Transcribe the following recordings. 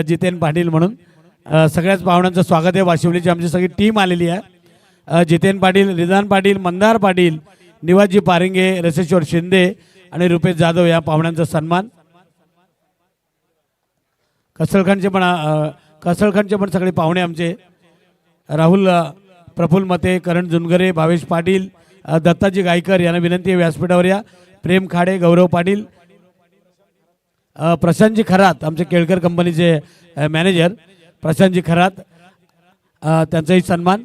जितेन पाटील म्हणून सगळ्याच पाहुण्यांचं स्वागत आहे। वाशिवलीची आमची सगळी टीम आलेली आहे। जितेन पाटील, रिदान पाटील, मंदार पाटील, निवाजी पारिंगे, रसेश्वर शिंदे आणि रुपेश जाधव या पाहुण्यांचा सन्मान। कसळखानचे पण सगळे पाहुणे आमचे राहुल प्रफुल्ल मते, करण जुनगरे, भावेश पाटील, दत्ताजी गायकर यांना विनंती आहे व्यासपीठावर या। प्रेम खाडे, गौरव पाटील, प्रशांतजी खरात आमचे केळकर कंपनीचे मॅनेजर प्रशांतजी खरात, त्यांचाही सन्मान।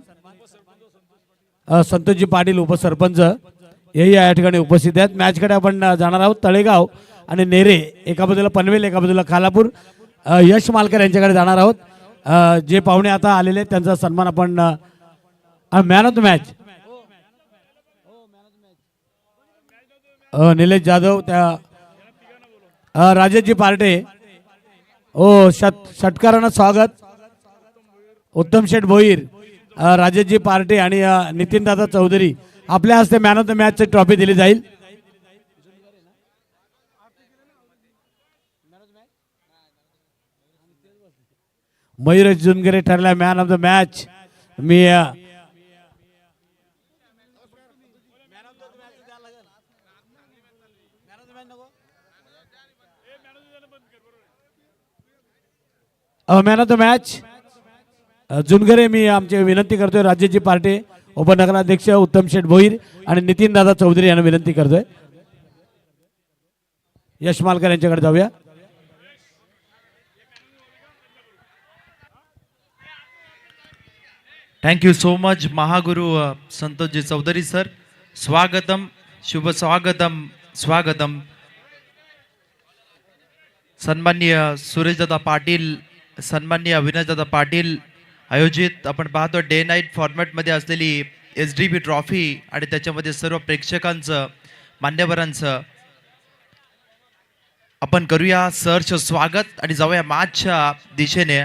संतोषजी पाटील उपसरपंच हेही या ठिकाणी उपस्थित आहेत। मॅचकडे आपण जाणार आहोत। तळेगाव आणि नेरे एका बाजूला, पनवेल एका बाजूला, खालापूर यश मालकर यांच्याकडे जाणार आहोत। जे पाहुणे आता आलेले आहेत त्यांचा सन्मान आपण man of the match Nilesh Jadhav, त्या राजेशजी पार्टे, षटकारांना स्वागत। उत्तम शेठ भोईर, राजेशजी पार्टे आणि नितीन दादा चौधरी आपल्या हस्ते मॅन ऑफ द मॅच ची ट्रॉफी दिली जाईल। मयूर जुनगरे ठरला मॅन ऑफ द मॅच। मी man of the match Jungare मी आमची विनंती करतोय राज्याची पार्टी उपनगराध्यक्ष उत्तम शेठ भोईर आणि नितीन दादा चौधरी यांना विनंती करतोय। यश मालकर यांच्याकडे जाऊया। थैंक यू सो मच महागुरु संतोष जी चौधरी सर। स्वागतम, शुभ स्वागतम, स्वागतम। सन्माननीय सुरेशदादा पाटील, सन्माननीय विनयदादा पाटील आयोजित आपण पाहतो डे नाईट फॉर्मॅटमध्ये असलेली SDB ट्रॉफी आणि त्याच्यामध्ये सर्व प्रेक्षकांचं, मान्यवरांचं आपण करूया सहर्ष स्वागत आणि जाऊया मॅचच्या दिशेने।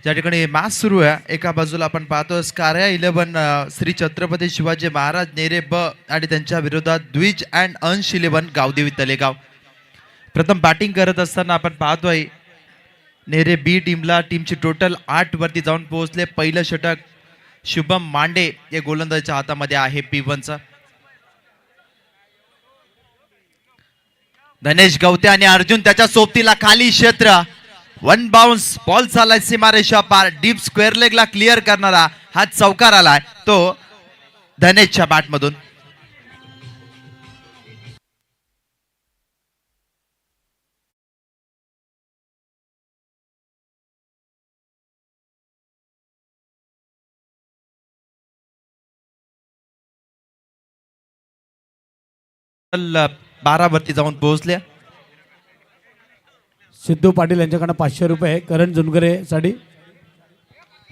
ज्या ठिकाणी मॅच सुरू आहे एका बाजूला आपण पाहतो स्कार्या 11 श्री छत्रपती शिवाजी महाराज नेरे ब आणि त्यांच्या विरोधात द्विज अँड अंश 11 गावदेवी तलेगाव। प्रथम बॅटिंग करत असताना आपण पाहतोय नेरे बी टीमची टोटल 8 वरती जाऊन पोहोचले। पहिलं षटक शुभम मांडे या गोलंदाजाच्या हातामध्ये आहे P1चा। धनेश गवते आणि अर्जुन त्याच्या सोबतीला खाली क्षेत्र, वन बाउन्स बॉल चाललाय सीमारेषा पार, डीप स्क्वेअर लेगला क्लिअर करणारा हा चौकार आलाय तो धनेशच्या बॅट मधून। टोटल 12 वरती जाऊन पोहोचल्या। सिद्धू पाटील यांच्याकडे 500 रुपये करण जुनगरे साठी।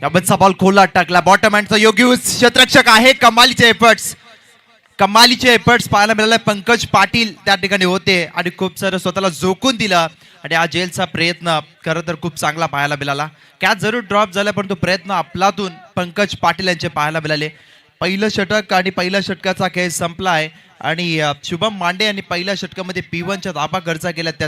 याबतचा बॉल खोला टाकला, बॉटम हँडचा योग्य क्षेत्ररक्षक आहे। कमालीचे एफर्ट्स पाहायला मिळाले। पंकज पाटील त्या ठिकाणी होते आणि खूप सारं स्वतःला झोकून दिलं आणि हा जेलचा प्रयत्न खरं तर खूप चांगला पाहायला मिळाला। कॅच जरूर ड्रॉप झाला परंतु प्रयत्न आपलातून पंकज पाटील यांचे पाहायला मिळाले। पहिलं षटक आणि पहिल्या षटकाचा खेळ संपला आहे आणि शुभम मांडे यांनी पहिल्या षटकामध्ये P1च्या धाबा खर्च केल्या त्या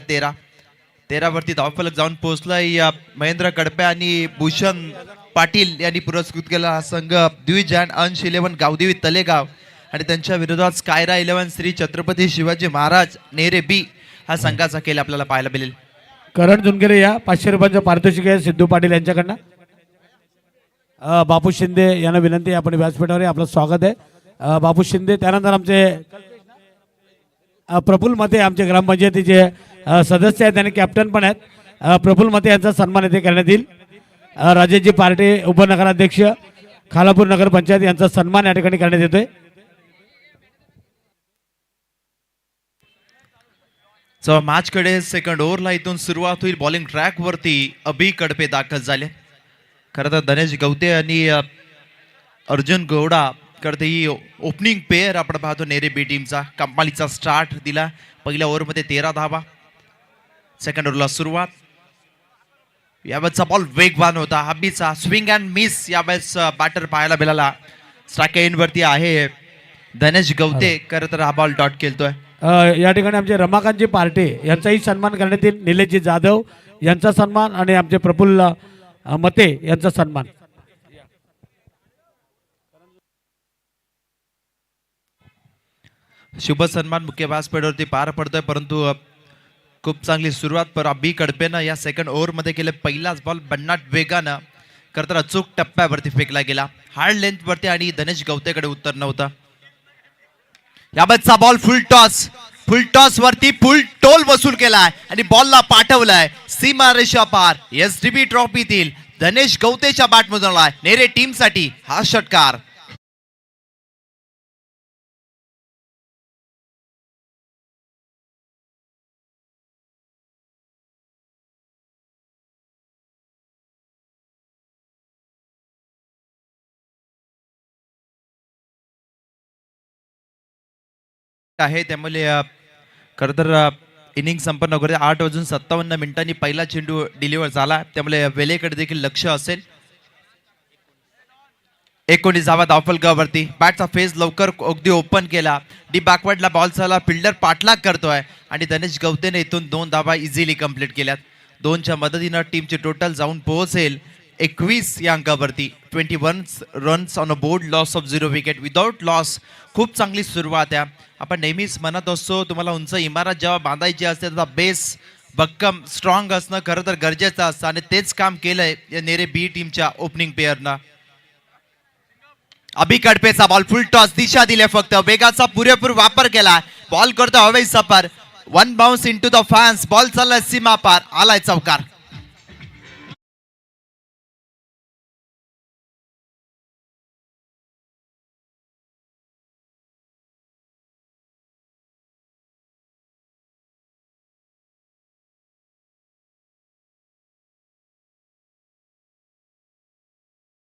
13 वरती धावफलक जाऊन पोहोचलाय। महेंद्र कडपे आणि भूषण पाटील यांनी पुरस्कृत केला हा संघ द्विज अँड अंश 11 गावदेवी तलेगाव आणि त्यांच्या विरोधात स्कायरा 11 श्री छत्रपती शिवाजी महाराज नेरे बी हा संघाचा खेळ आपल्याला पाहायला मिळेल। करण जुनगरे या 500 रुपयांचं पारितोषिक आहे सिद्धू पाटील यांच्याकडनं। बापू शिंदे यांना विनंती आहे आपण व्यासपीठावर आपलं स्वागत आहे। बापू शिंदे, त्यानंतर आमचे प्रफुल्ल मते आमचे ग्रामपंचायतीचे सदस्य आहेत आणि कॅप्टन पण आहेत। प्रफुल्ल मते यांचा सन्मान येथे करण्यात येईल। राजेशजी पार्टे उपनगराध्यक्ष खालापूर नगर पंचायत यांचा सन्मान या ठिकाणी करण्यात येतोय। मॅच कडे सेकंड ओव्हरला इथून सुरुवात होईल। बॉलिंग ट्रॅक वरती अभि कडपे दाखल झाले। खरं तर धनेश गवते आणि अर्जुन गौडा करते ही ओपनिंग पेअर आपण पाहतो नेरे बी टीमचा। कमालीचा स्टार्ट दिला, पहिल्या ओव्हरमध्ये 13 धावा। सेकंड ओव्हरला सुरुवात, यावेळेचा बॉल वेगवान होता, हबीचा स्विंग अँड मिस यावेळेस बॅटर पाहायला मिळाला। स्ट्राइक एंड वरती आहे धनेश गवते, खरं तर हा बॉल डॉट खेळतोय। या ठिकाणी आमचे रमाकांतजी पार्टे यांचाही सन्मान करण्यात येईल. निलेशजी जाधव यांचा सन्मान आणि आमचे प्रफुल्ल मते यांचा सन्मान. शुभ सन्मान मुख्य व्यासपीठावरती पार पडतोय, परंतु खूप चांगली सुरुवात पर बी कडपेनं या सेकंड ओव्हरमध्ये केले. पहिलाच बॉल बन्नाट वेगानं करतर अचूक टप्प्यावरती फेकला गेला, हार्ड लेंथवरती, आणि धनेश गवतेकडे उत्तर नव्हतं. याबाबतचा बॉल फुल टॉस वरती फुल टोल वसूल केलाय आणि बॉलला पाठवलाय सीमा रेषा पार. एसडीबी ट्रॉफीतील धनेश गवतेच्या बॅटमधून आलाय नेरे टीमसाठी हा षटकार. आहे त्यामुळे खरं तर इनिंग संपन्न करते. 8:57 पहिला चेंडू डिलिव्हर झाला, त्यामुळे वेलेकडे देखील लक्ष असेल. 19 धावफलकावरती बॅटचा फेज लवकर अगदी ओपन केला. डी बॅकवर्डला बॉल चालला, फिल्डर पाठलाग करतोय आणि धनेश गवतेने इथून 2 धावा इझिली कंप्लीट केल्यात. 2च्या मदतीनं टीमची टोटल जाऊन पोहोचेल 21 या अंकावरती. 21 runs on a board, loss of 0 wicket without loss. खूप चांगली सुरुवात आहे. आपण नेहमीच म्हणत असतो तुम्हाला उंच इमारत जेव्हा बांधायची असते त्याचा बेस भक्कम स्ट्रॉंग असणं खरं तर गरजेचं असतं, आणि तेच काम केलंय या नेरे बी टीमच्या ओपनिंग पेअरनं. अभि कडपेचा बॉल फुल टॉस, दिशा दिले, फक्त वेगाचा पुरेपूर वापर केला. बॉल करतो हवे सफर, 1 bounce into the fans. Ball चाललाय सीमा पार, आलाय चौकार.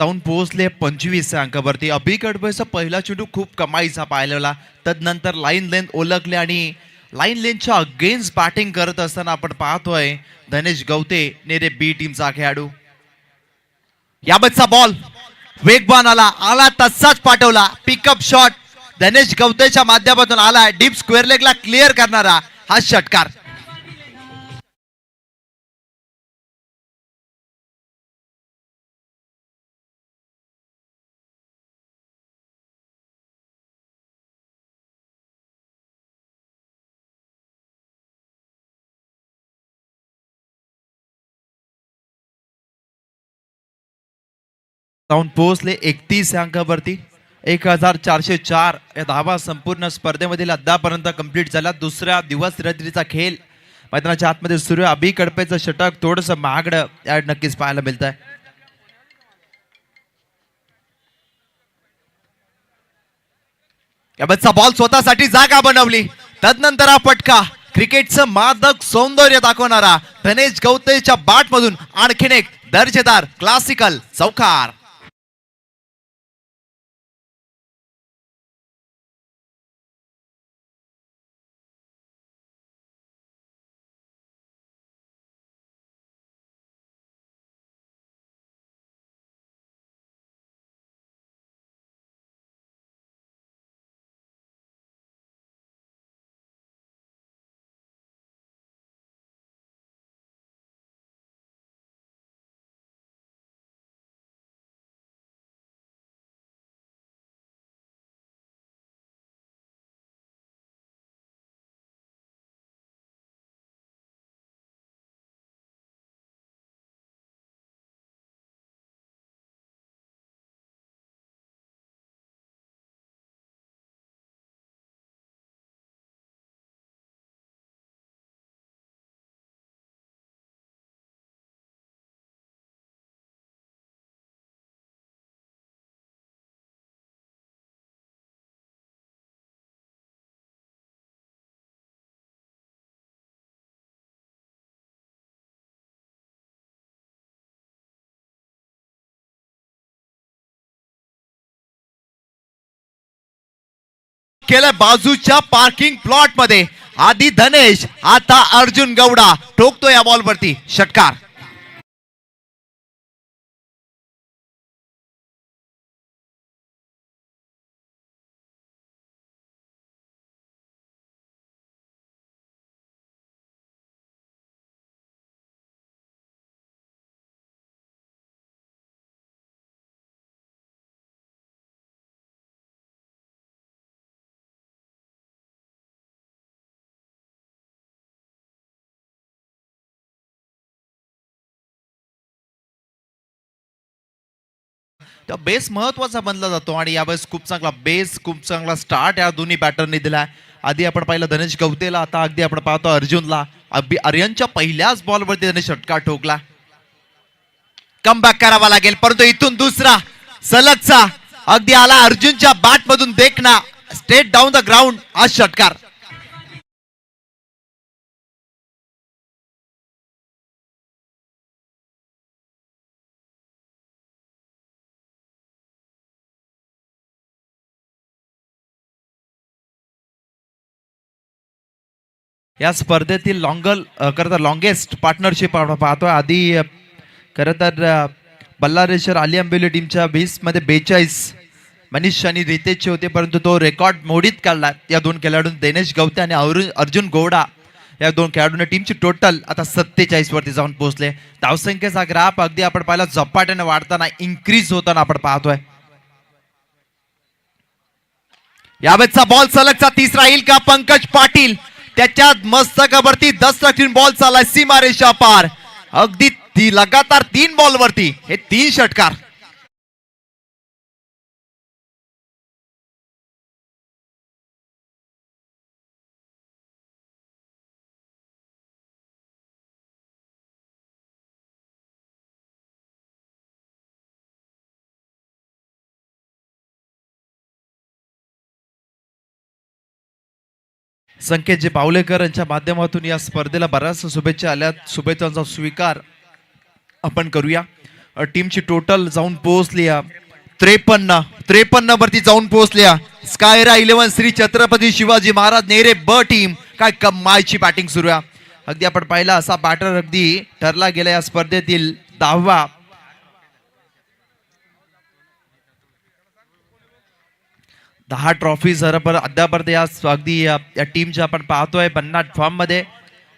जाऊन पोहोचले 25 अंकावरती. अभि कडपेचा पहिला चेंडू खूप कमाईचा पाहिलेला, तदनंतर लाईन लेंथ ओळखले आणि लाईन लेंथच्या अगेन्स्ट बॅटिंग करत असताना आपण पाहतोय धनेश गवते नेरे बी टीमचा खेळाडू. याबतचा बॉल वेगवान आला तसाच पाठवला. पिकअप शॉट धनेश गवतेच्या माध्यमातून आला. डीप स्क्वेअर लेगला क्लिअर करणारा हा षटकार. जाऊन पोहोचले 31 अंकावरती. 1404 या धावा संपूर्ण स्पर्धेमधील अद्यापर्यंत कंप्लीट झाला. दुसऱ्या दिवस रात्रीचा खेळ मैदानाच्या आतमध्ये सुरू. अभि कडपेचं षटक थोडस महागडं नक्कीच पाहायला मिळत आहे. याबतचा बॉल स्वतःसाठी जागा बनवली, तदनंतर हा फटका. क्रिकेटचं मादक सौंदर्य दाखवणारा धनेश गवतेच्या बॅट मधून आणखीन एक दर्जेदार क्लासिकल चौकार. केलं बाजूच्या पार्किंग प्लॉट मध्ये. आधी धनेश, आता अर्जुन गौडा ठोकतो या बॉल वरती षटकार. तो बेस महत्वाचा बनला जातो आणि यावेळेस खूप चांगला बेस, खूप चांगला स्टार्ट या दोन्ही बॅटरनी दिलाय. आधी आपण पाहिलं धनेश गवतेला, आता अगदी आपण पाहतो अर्जुनला. आर्यनच्या पहिल्याच बॉलवरती त्याने षटकार ठोकला. कमबॅक करावा लागेल, परंतु इथून दुसरा सलगचा अगदी आला अर्जुनच्या बॅट मधून देखना स्ट्रेट डाऊन द ग्राउंड हा षटकार. या स्पर्धेतील लॉंगेस्ट पार्टनरशिप आपण पाहतोय. आधी खरं तर बल्लारेश्वर आली आंबेली टीमच्या 20 मध्ये 42 मनीष आणि रितेशचे होते, परंतु तो रेकॉर्ड मोडीत काढला या दोन खेळाडूंनी. दिनेश गवते आणि अर्जुन गौडा या दोन खेळाडूंनी टीमची टोटल आता 47 वरती जाऊन पोहोचले. धावसंख्येचा ग्राफ अगदी आपण पाहिला झपाट्याने वाढताना, इन्क्रीज होताना आपण पाहतोय. यावेळेचा बॉल सलगचा तिसरा येईल का? पंकज पाटील त्याच्या मस्तकावरती 10 रन बॉल चाललाय सीमारेषा पार. अगदी लगातार 3 बॉल वरती हे 3 षटकार. संकेतजी पावलेकर यांच्या माध्यमातून या स्पर्धेला बऱ्याच शुभेच्छा आल्यात. शुभेच्छांचा स्वीकार आपण करूया. टीमची टोटल जाऊन पोहोचली 53 वरती जाऊन पोहोचल्या. स्कायरा 11 श्री छत्रपती शिवाजी महाराज नेरे ब टीम. काय कमाईची बॅटिंग सुरू आहे. अगदी आपण पाहिला असा बॅटर अगदी ठरला गेला या स्पर्धेतील 10वा. दहा ट्रॉफी अद्याप या अगदी या टीमच्या आपण पाहतोय 50 फॉर्म मध्ये.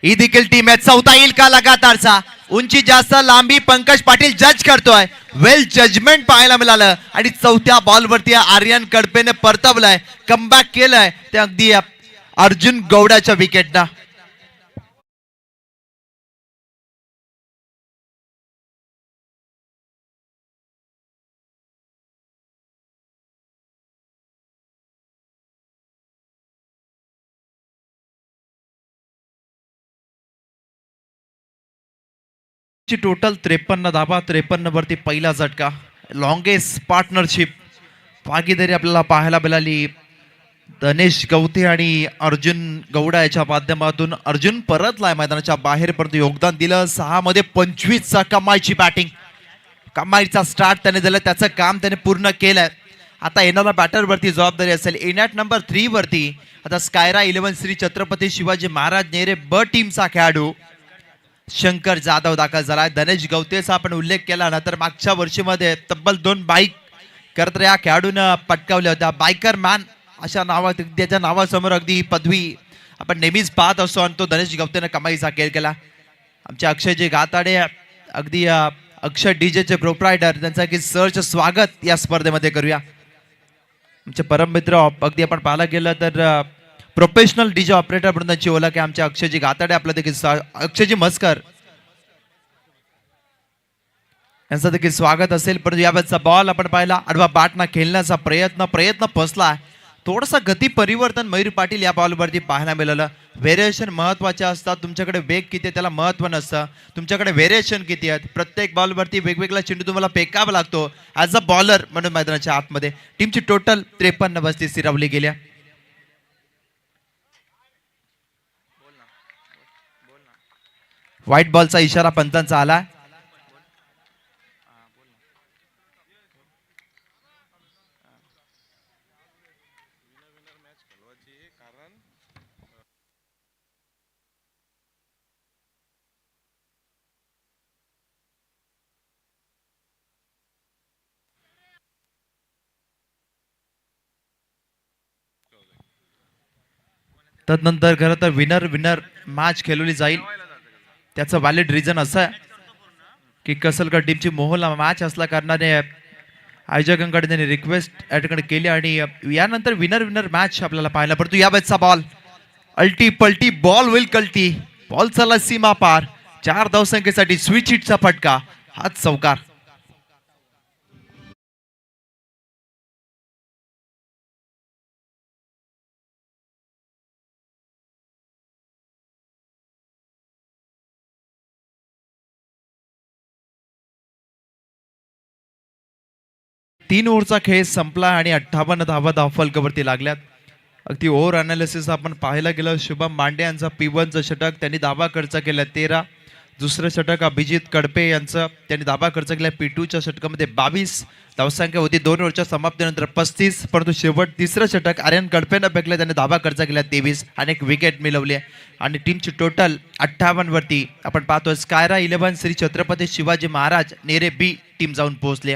ही देखील टीम आहे. चौथा येईल का लगातारचा? उंची जास्त, लांबी पंकज पाटील जज करतोय. वेल जजमेंट पाहायला मिळालं आणि चौथ्या बॉलवरती आर्यन कडपेने परतवलाय, कमबॅक केलंय ते अगदी अर्जुन गौडाच्या विकेटना. टोटल 53 धाबा, 53 वरती पहिला झटका. लॉंगेस्ट पार्टनरशिप भागीदारी आपल्याला पाहायला मिळाली धनेश गवते आणि अर्जुन गौडा याच्या माध्यमातून. अर्जुन परतलाय मैदानाच्या बाहेर, परंतु योगदान दिलं 6 मध्ये 25 कमाईची बॅटिंग. कमाईचा स्टार्ट त्याने दिलं, त्याचं काम त्याने पूर्ण केलंय. आता येणारा बॅटर वरती जबाबदारी असेल. इनॅट नंबर 3 वरती आता स्कायरा 11 श्री छत्रपती शिवाजी महाराज नेरे ब टीमचा खेळाडू शंकर जाधव दाखल झाला. गणेश गवतेचा आपण उल्लेख केला ना, तर मागच्या वर्षीमध्ये तब्बल 2 बाईक करत या खेळाडूनं पटकावल्या होत्या. बायकर मॅन अशा त्याच्या नावासमोर अगदी पदवी आपण नेहमीच पाहत असतो आणि तो गणेश गवतेनं कमाईचा खेळ केला. आमचे अक्षयजी गाताडे अगदी अक्षय डीजेचे प्रोप्रायटर त्यांचा की सर्च स्वागत या स्पर्धेमध्ये करूया. आमचे परममित्र अगदी आपण पाहायला गेलं तर प्रोफेशनल डीजे ऑपरेटर म्हणून त्यांची ओळख आहे आमचे अक्षयजी गाताडे. आपलं देखील अक्षयजी मस्कर यांचं देखील स्वागत असेल. परंतु यावेळेचा बॉल आपण पाहिला आडवा बॅटना खेळण्याचा प्रयत्न फसला. थोडासा गती परिवर्तन मयूर पाटील या बॉलवरती पाहायला मिळालं. व्हेरिएशन महत्वाचे असतात. तुमच्याकडे वेग किती आहे त्याला महत्व नसतं, तुमच्याकडे व्हेरिएशन किती आहेत. प्रत्येक बॉलवरती वेगवेगळा चेंडू तुम्हाला फेकावा लागतो ॲज अ बॉलर म्हणून मैदानाच्या आतमध्ये. टीमची टोटल 53 बस्ती स्थिरावली गेल्या. व्हाईट बॉलचा इशारा पंतांचा आला. तदनंतर खरं तर विनर मॅच खेळवली जाईल. त्याचं व्हॅलिड रिझन असं आहे की कसलगड टीमची मोहोला मॅच असल्या कारणाने आयोजकांकडे त्यांनी रिक्वेस्ट या ठिकाणी केली आणि यानंतर विनर मॅच आपल्याला पाहायला. परंतु या बॅचचा बॉल अल्टी पलटी बॉल होईल कल्टी. बॉल चालला सीमा पार. 4 धावसंख्येसाठी स्विच हिटचा फटका. हाच चौकार. 3 ओव्हरचा खेळ संपला आणि 58 धावा धावफलकावरती लागल्यात. अगदी ओव्हर अनालिसिस आपण पाहायला गेलं, शुभम मांडे यांचा P1चं षटक, त्यांनी धावा खर्च केल्या 13. दुसरं षटक अभिजित कडपे यांचं, त्यांनी धावा खर्च केल्या P2च्या षटकामध्ये 22. धावसंख्या होती 2 ओव्हरच्या समाप्तीनंतर 35, परंतु शेवट तिसरं षटक आर्यन कडपेनं फेकलं, त्यांनी धावा खर्च केल्या 23 आणि एक विकेट मिळवली आणि टीमची टोटल 58 वरती आपण पाहतोय. स्कायरा 11 श्री छत्रपती शिवाजी महाराज नेरे बी टीम जाऊन पोहोचली.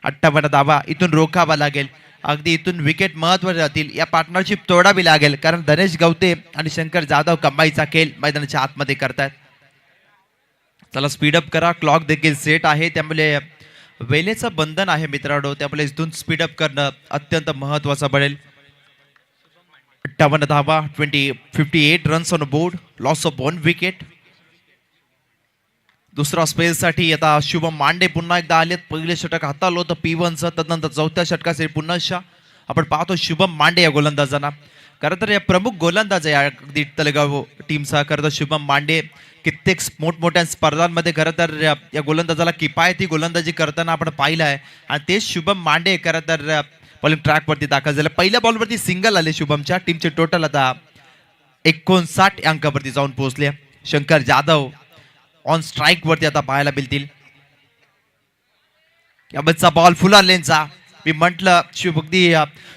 58 धावा इथून रोखावा लागेल, अगदी इथून विकेट महत्त्वाचे राहतील. या पार्टनरशिप तोडावी लागेल, कारण धनेश गवते आणि शंकर जाधव कमाईचा खेळ मैदानाच्या आतमध्ये करतायत. चला स्पीडअप करा, क्लॉक देखील सेट आहे, त्यामुळे वेळेचं बंधन आहे मित्रांनो, त्यामुळे इथून स्पीडअप करणं अत्यंत महत्त्वाचं पडेल. 58 धावा, 58 runs on board, loss of 1 wicket. दुसरा स्पेलसाठी आता शुभम मांडे पुन्हा एकदा आलेत. पहिले षटक हाताळलं होतं P1चं, तदनंतर चौथ्या षटकासाठी पुन्हा आपण पाहतो शुभम मांडे या गोलंदाजांना. खरं तर या प्रमुख गोलंदाज आहे अगदी तळेगाव टीमचा. खरं तर शुभम मांडे कित्येक मोठमोठ्या स्पर्धांमध्ये खरं तर या गोलंदाजाला किफायती गोलंदाजी करताना आपण पाहिलं आहे आणि तेच शुभम मांडे खरं तर बॉलिंग ट्रॅकवरती दाखल झाले. पहिल्या बॉलवरती सिंगल आले शुभमच्या. टीमचे टोटल आता 59 अंकावरती जाऊन पोहोचले. शंकर जाधव ऑन स्ट्राईक वरती आता पाहायला मिळतील. याबतचा बॉल फुला लेनचा, मी म्हटलं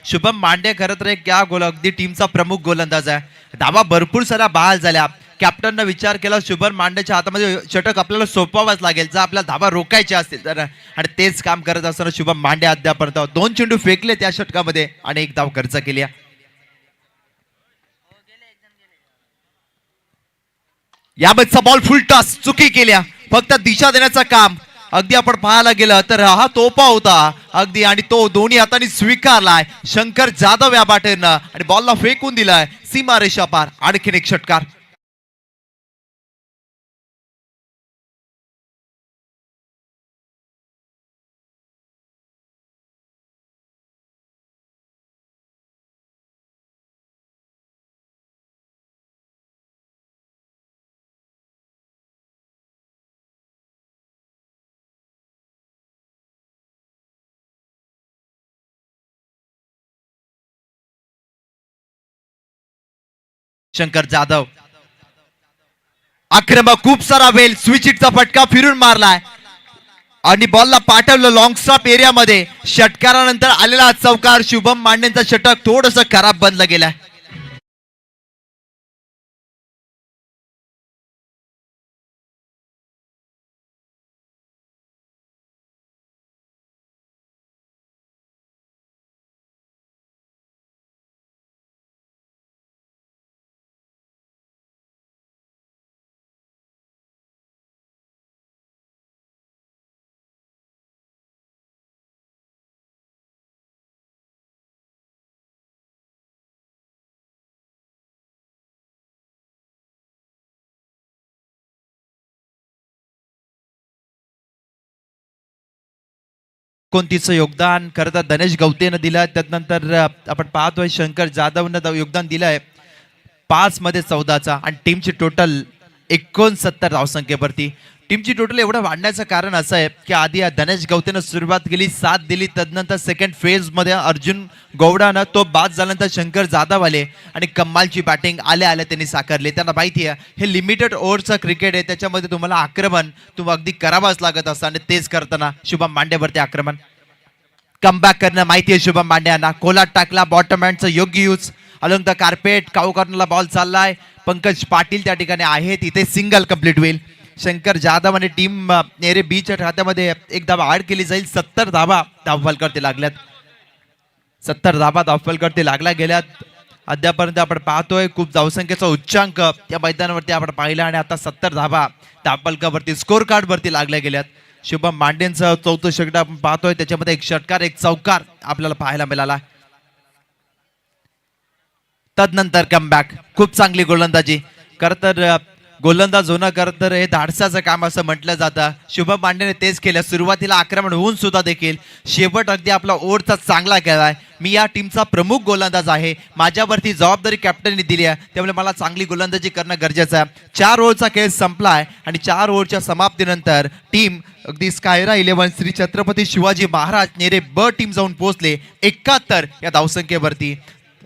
शुभम मांडे खरं तर एक अगदी टीमचा प्रमुख गोलंदाज आहे. धावा भरपूर साऱ्या बहाल झाल्या. कॅप्टननं विचार केला शुभम मांडेच्या हातामध्ये षटक आपल्याला सोपवाच लागेल जर आपल्याला धावा रोखायच्या असतील तर, आणि तेच काम करत असताना शुभम मांडे अद्यापर्यंत 2 चेंडू फेकले त्या षटकामध्ये आणि 1 धाव खर्च केली. याबतचा बॉल फुल टॉस चुकी केल्या, फक्त दिशा देण्याचं काम अगदी आपण पाहायला गेलं तर हा तोपा होता अगदी, आणि तो दोन्ही हातांनी स्वीकारलाय शंकर जाधव या बॅटरनं आणि बॉलला फेकून दिलाय सीमारेषा पार. आणखीन एक षटकार. शंकर जाधव आक्रमक, खूप सारा वेल स्विच हिटचा फटका फिरून मारलाय आणि बॉलला पाठवलं लॉंग स्टॉप एरियामध्ये. षटकारानंतर आलेला चौकार शुभम मांडेंचा षटक थोडस खराब बनलं गेलाय. कोणतीचं योगदान खरं तर धनेश गवतेनं दिलं. त्यानंतर आपण पाहतोय शंकर जाधवनं योगदान दिलंय 5 मध्ये 14चा आणि टीमची टोटल 69 धावसंख्येवरती. टीमची टोटल एवढं वाढण्याचं कारण असं आहे की आधी धनेश गवतेनं सुरुवात केली, 7 दिली. तदनंतर सेकंड फेज मध्ये अर्जुन गौडानं तो बाद झाल्यानंतर शंकर जाधव आले आणि कमालची बॅटिंग आल्या त्यांनी साकारली. त्यांना माहिती आहे हे लिमिटेड ओव्हरचं क्रिकेट आहे, त्याच्यामध्ये तुम्हाला आक्रमण अगदी करावंच लागत असतं आणि तेच करताना शुभम मांडेवरती आक्रमण कमबॅक करणं माहिती आहे शुभम मांडे यांना. कोलाट टाकला, बॉटम हँडचं योग्य use along the carpet. Cow कॉर्नरला बॉल चाललाय, पंकज पाटील त्या ठिकाणी आहेत, इथे सिंगल कंप्लीट होईल. शंकर जाधव आणि टीम नेरे बीच्या खात्यामध्ये 1 धावा ऍड केली जाईल. 70 धावा धावफलकावरती लागल्यात. 70 धावा धावफलकावरती लागल्या गेल्यात. अद्यापर्यंत आपण पाहतोय खूप धावसंख्येचा उच्चांक या मैदानावरती आपण पाहिला आणि आता 70 धावा धावफलकावरती स्कोर कार्ड वरती लागल्या गेल्यात. शुभम मांडेंचं 4थं षटक आपण पाहतोय, त्याच्यामध्ये 1 षटकार 1 चौकार आपल्याला पाहायला मिळाला. तदनंतर कमबॅक, खूप चांगली गोलंदाजी. खरं तर गोलंदाज होणं खरं तर हे धाडसाचं काम असं म्हटलं जातं. शुभम पांडेने तेच केलं. सुरुवातीला आक्रमण होऊन सुद्धा देखील शेवट अगदी आपला ओव्हरचा चांगला केलाय. मी या टीमचा प्रमुख गोलंदाज आहे, माझ्यावरती जबाबदारी कॅप्टनने दिली आहे, त्यामुळे मला चांगली गोलंदाजी करणं गरजेचं आहे. 4 ओव्हरचा खेळ संपलाय आणि 4 ओव्हरच्या समाप्तीनंतर टीम अगदी स्कायरा 11 श्री छत्रपती शिवाजी महाराज नेरे ब टीम जाऊन पोहोचले 71 या धावसंख्येवरती.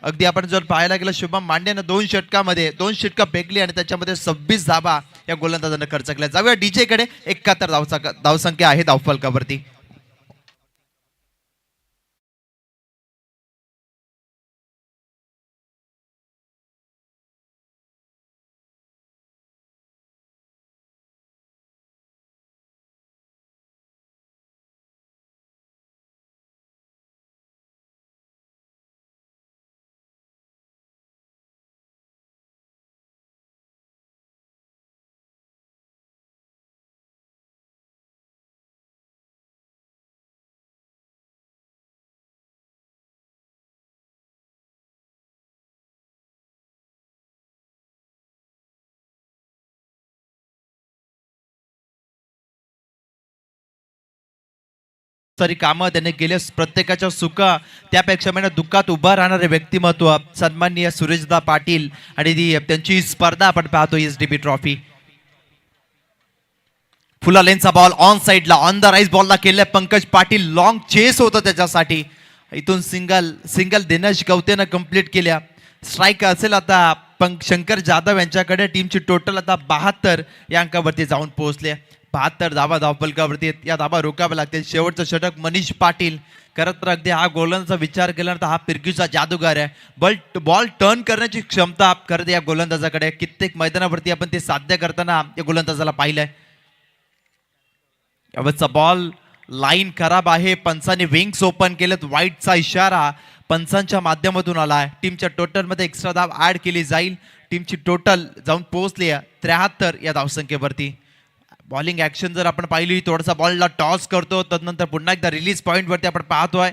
अगदी आपण जर पाहायला गेलं शुभम मांडेनं 2 षटकामध्ये 2 षटकं फेकली आणि त्याच्यामध्ये 26 धाबा या गोलंदाजानं खर्च केल्या. जाऊया डीजे कडे. 71 धावसंख्या आहे धावफलकावरती. सारी कामं त्याने केली. प्रत्येकाच्या सुखा त्यापेक्षा म्हणजे दुःखात उभा राहणारे व्यक्तिमत्व सन्माननीय सुरेशदा पाटील आणि त्यांची स्पर्धा आपण पाहतो एसडीबी ट्रॉफी. फुला लेनचा बॉल ऑन साइडला ऑन द राईस बॉलला केलाय पंकज पाटील. लॉंग चेस होतं त्याच्यासाठी. इथून सिंगल दिनेश गवतेनं कंप्लीट केल्या. स्ट्राईक असेल आता शंकर जाधव यांच्याकडे. टीमची टोटल आता 72 या अंकावरती जाऊन पोहोचले. 72 धावा धावफलकावरती. या धावा रोखाव्या लागतील. शेवटचं षटक मनीष पाटील. खरं तर अगदी हा गोलंदाजाचा विचार केल्यानंतर हा फिरकीचा जादूगार आहे. बॉल टर्न करण्याची क्षमता खरं या गोलंदाजाकडे. कित्येक मैदानावरती आपण ते साध्य करताना या गोलंदाजाला पाहिलंय. यावरचा बॉल लाईन खराब आहे. पंचांनी विंग्स ओपन केलेत. वाईटचा इशारा पंचांच्या माध्यमातून आलाय. टीमच्या टोटल मध्ये एक्स्ट्रा धाव ऍड केली जाईल. टीमची टोटल जाऊन पोहोचली 73 या धावसंख्येवरती. बॉलिंग ऍक्शन जर आपण पाहिली, थोडासा बॉलला टॉस करतो, तदनंतर पुन्हा एकदा रिलीज पॉइंट वरती आपण पाहतोय.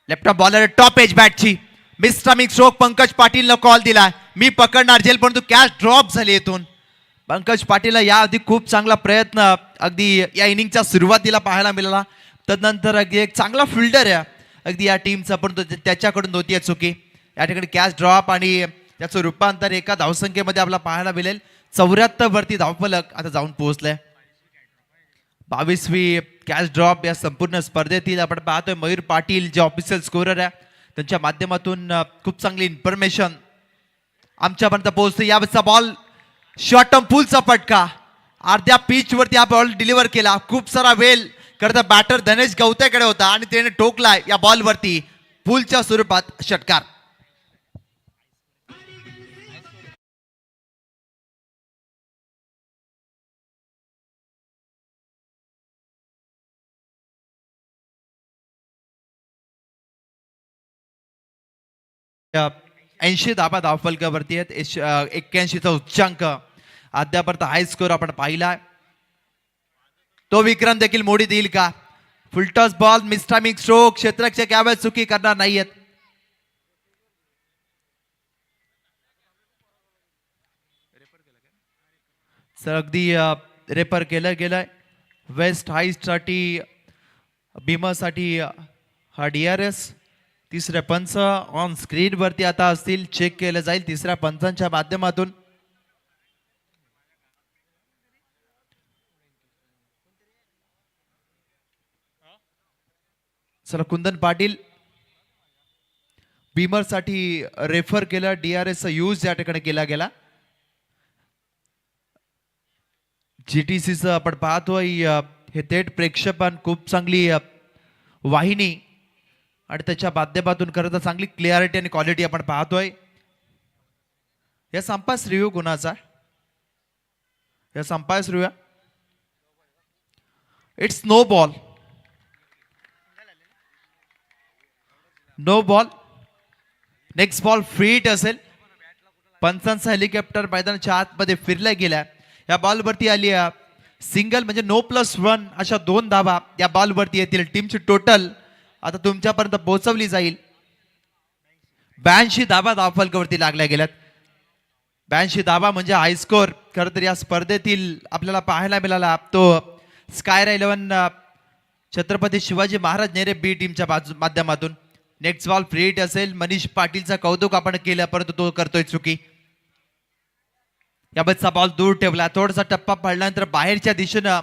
लेफ्ट बॉलर टॉप एज बॅटची मिस्टमिक स्ट्रोक पंकज पाटीलनं कॉल दिलाय. मी पकडणार जेल, परंतु कॅच ड्रॉप झाली इथून. पंकज पाटीलला याआधी खूप चांगला प्रयत्न अगदी या इनिंगच्या सुरुवातीला पाहायला मिळाला. तदनंतर अगदी एक चांगला फिल्डर आहे अगदी या टीमचा, परंतु त्याच्याकडून होती चुकी. या ठिकाणी कॅच ड्रॉप आणि त्याचं रूपांतर एका धावसंख्येमध्ये आपल्याला पाहायला मिळेल. 74 वरती धावफलक आता जाऊन पोहोचलाय. 22वी कॅच ड्रॉप या संपूर्ण स्पर्धेतील आपण पाहतोय. मयूर पाटील जे ऑफिशियल स्कोरर आहे त्यांच्या माध्यमातून खूप चांगली इन्फॉर्मेशन आमच्यापर्यंत पोहोचते. यावरचा बॉल शॉर्ट टर्म पुलचा फटका. अर्ध्या पिच वरती हा बॉल डिलिव्हर केला. खूप सारा वेल करता बॅटर धनेश गवतेकडे होता आणि त्याने ठोकलाय या बॉल वरती. पुलच्या स्वरूपात षटकार. या 80 धाबा धावफलकावरती आहेत. 81चा उच्चांक. अद्यापर्यंत हाय स्कोर आपण पाहिला. तो विक्रम देखील मोडी देईल का? Full toss ball mistimed stroke. क्षेत्ररक्षक यावेळेस चुकी करणार नाहीयेत. सर अगदी रेफर केलं गेलंय. वेस्ट हाईस्ट साठी भीमासाठी हा DRS. तिसरे पंच ऑन स्क्रीन वरती आता असतील. चेक केलं जाईल तिसऱ्या पंचांच्या माध्यमातून. चला कुंदन पाटील बीमर साठी रेफर केलं. DRS चा यूज या ठिकाणी केला गेला. GTCचं आपण पाहतोय हे थेट प्रेक्षेपण खूप चांगली वाहिनी आणि त्याच्या माध्यमातून खरं तर चांगली क्लिअरिटी आणि क्वालिटी आपण पाहतोय. या संपास रिव्ह्यू गुणाचा. या संपास review it's no ball. No ball. Next ball free hit असेल. पंचांचा हेलिकॉप्टर मैदानाच्या आतमध्ये फिरला गेला. या बॉलवरती आली सिंगल म्हणजे नो +1 अशा 2 धावा या बॉलवरती येतील. टीमची टोटल आता तुमच्यापर्यंत पोहोचवली जाईल. 82 धावा धावफलकावरती लागल्या गेल्यात. 82 धावा म्हणजे हाय स्कोर. खरं तर या स्पर्धेतील आपल्याला पाहायला मिळाला तो स्कायरा 11 छत्रपती शिवाजी महाराज नेरे बी टीमच्या माध्यमातून. नेक्स्ट बॉल फ्री हिट असेल. मनीष पाटीलचा कौतुक आपण केलं परंतु तो करतोय चुकी. याबाबतचा बॉल दूर ठेवला. थोडासा टप्पा पडल्यानंतर बाहेरच्या दिशेनं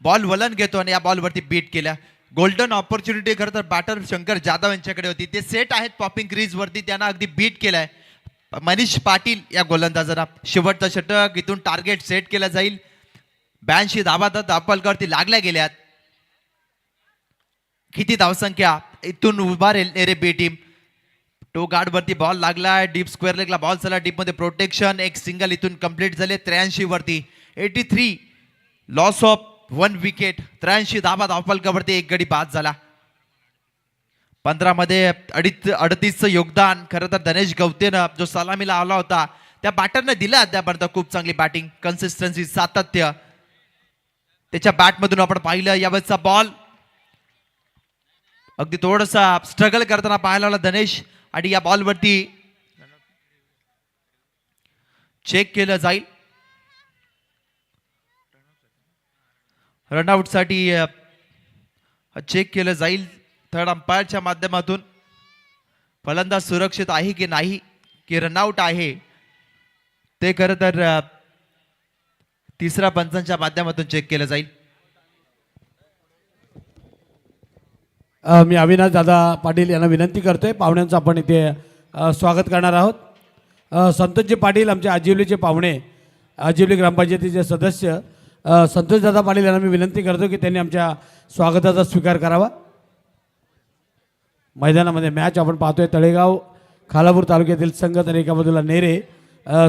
बॉल वलन घेतो आणि या बॉलवरती बीट केल्या. गोल्डन ऑपॉर्च्युनिटी खरं तर बॅटर शंकर जाधव यांच्याकडे होती. ते सेट आहेत पॉपिंग क्रीज वरती. त्यांना अगदी बीट केलाय मनीष पाटील या गोलंदाजाला. शेवटचा षटक इथून टार्गेट सेट केला जाईल. 82 धावा धावफलकावरती लागल्या गेल्यात. किती धावसंख्या इथून उभा राहील नेरे बी टीम. टो गार्ड वरती बॉल लागलाय. डीप स्क्वेअर लेगला बॉल चला. डीप मध्ये प्रोटेक्शन. एक सिंगल इथून कंप्लीट झाले. 83 वरती 83 लॉस ऑफ 1 विकेट. 83 धावा धावफलकावरती एक गडी बाद झाला. 15 मध्ये 38 योगदान खरं तर धनेश गवतेनं जो सलामीला आला होता त्या बॅटरने दिला. त्यापर्यंत खूप चांगली बॅटिंग कन्सिस्टन्सी सातत्य त्याच्या बॅटमधून आपण पाहिलं. यावेळेचा बॉल अगदी थोडासा स्ट्रगल करताना पाहायला आला धनेश आणि या बॉलवरती चेक केलं जाईल. रनआउट साठी चेक केलं जाईल थर्ड अंपायरच्या माध्यमातून. फलंदाज सुरक्षित आहे की नाही की रनआउट आहे ते खरं तर तिसऱ्या पंचांच्या माध्यमातून चेक केलं जाईल. मी अविनाश दादा पाटील यांना विनंती करतोय पाहुण्यांचं आपण इथे स्वागत करणार आहोत. संतोषजी पाटील आमचे आजिवलीचे पाहुणे, आजिवली ग्रामपंचायतीचे सदस्य संतोष दादा पाटील यांना मी विनंती करतो की त्यांनी आमच्या स्वागताचा स्वीकार करावा. मैदानामध्ये मॅच आपण पाहतोय. तळेगाव खालापूर तालुक्यातील संघ तर एका बाजूला नेरे.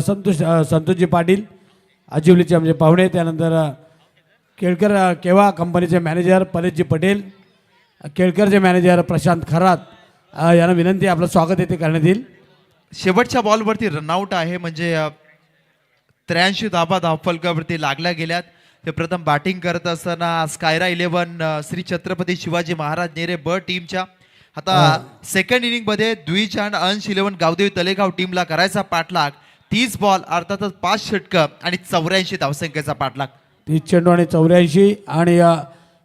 संतोषजी पाटील आजिवलीचे आमचे पाहुणे. त्यानंतर केळकर केवा कंपनीचे मॅनेजर परेशजी पटेल, केळकरचे मॅनेजर प्रशांत खरात यांना विनंती आपलं स्वागत येथे करण्यात येईल. शेवटच्या बॉलवरती रनआउट आहे म्हणजे 83 धावा धावफलकावरती लागल्या गेल्यात. ते प्रथम बॅटिंग करत असताना स्कायरा 11 श्री छत्रपती शिवाजी महाराज नेरे ब टीमच्या. आता सेकंड इनिंग मध्ये द्विज आणि अंश 11 गावदेवी तलेगाव टीमला करायचा पाठलाग. 30 बॉल अर्थातच 5 षटकं आणि 84 धावसंख्येचा पाठलाग. 30 चेंडू आणि 84. आणि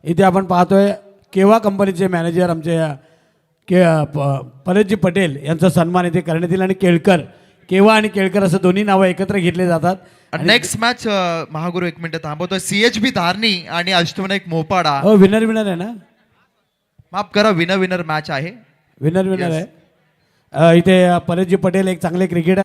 इथे आपण पाहतोय केवा कंपनीचे मॅनेजर आमचे परेशजी पटेल यांचा सन्मान इथे करण्यात येईल. आणि केळकर केवा आणि केळकर असं दोन्ही नावं एकत्र घेतले जातात. नेक्स्ट मॅच महागुरु एक मिनिट थांबवतोय. CHB धारणी आणि अष्टविनायक मोपाडा. हो विनर आहे ना. माफ करा विनर मॅच आहे. विनर आहे. इथे परेशजी पटेल एक चांगले क्रिकेटर.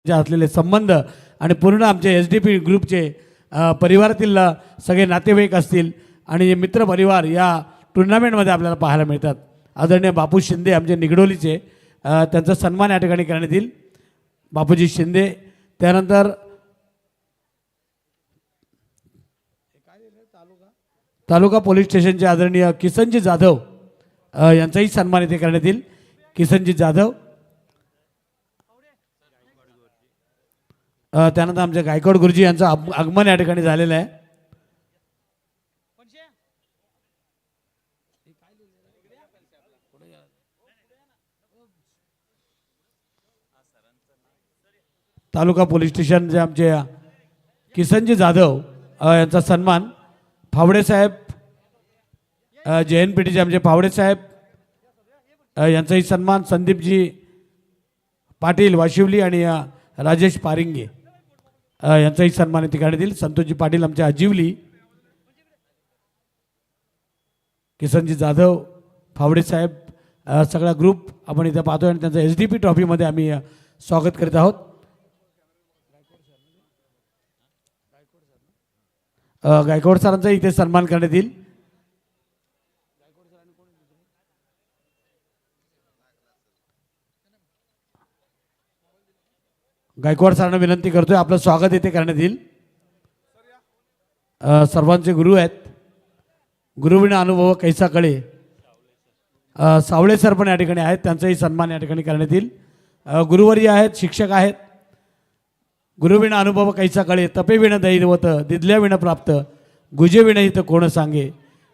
असलेले संबंध आणि पूर्ण आमचे SDP ग्रुपचे परिवारातील सगळे नातेवाईक असतील आणि मित्र परिवार या टुर्नामेंटमध्ये आपल्याला पाहायला मिळतात. आदरणीय बापू शिंदे आमचे निगडोलीचे, त्यांचा सन्मान या ठिकाणी करण्यात येईल. बापूजी शिंदे. त्यानंतर तालुका पोलीस स्टेशनचे आदरणीय किसनजी जाधव यांचाही सन्मान इथे करण्यात येईल. किसनजी जाधव. त्यानंतर आमच्या गायकवाड गुरुजी यांचं आगमन या ठिकाणी झालेलं आहे. तालुका पोलीस स्टेशनचे आमचे किसनजी जाधव यांचा सन्मान. फावडे साहेब JNPTचे आमचे फावडे साहेब यांचाही सन्मान. संदीपजी पाटील वाशिवली आणि राजेश पारिंगे यांचाही सन्मान इथे करण्यात येईल. संतोषजी पाटील आमचे आजिवली, किसनजी जाधव, फावडे साहेब सगळा ग्रुप आपण इथे पाहतोय आणि त्यांचं SDP ट्रॉफीमध्ये आम्ही स्वागत करीत आहोत. गायकवाड सरांचा इथे सन्मान करण्यात येईल. गायकवाड सरांना विनंती करतोय, आपलं स्वागत इथे करण्यात येईल. सर्वांचे गुरु आहेत, गुरुविना अनुभव कैसा कळे. सावळे सर पण या ठिकाणी आहेत, त्यांचाही सन्मान या ठिकाणी करण्यात येईल. गुरुवर्य आहेत, शिक्षक आहेत. गुरुविना अनुभव कैसा कळे, तपे विण दैवत, दिदल्या विण प्राप्त, गुजे विण हित कोण सांगे.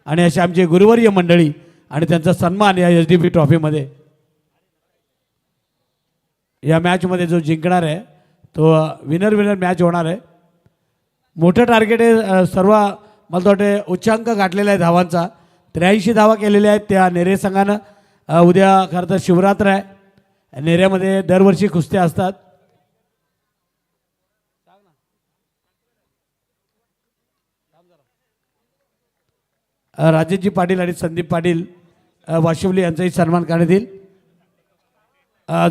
आणि असे आमचे गुरुवर्य मंडळी आणि त्यांचा सन्मान या SDP ट्रॉफीमध्ये, या मॅचमध्ये जो जिंकणार आहे तो विनर मॅच होणार आहे. मोठं टार्गेट आहे, सर्व मला वाटते उच्चांक गाठलेला आहे धावांचा. 83 धावा केलेल्या आहेत त्या नेरे संघानं. उद्या खरं तर शिवरात्र आहे, नेऱ्यामध्ये दरवर्षी कुस्त्या असतात. राजेशजी पाटील आणि संदीप पाटील वाशिवली यांचाही सन्मान करण्यात येईल.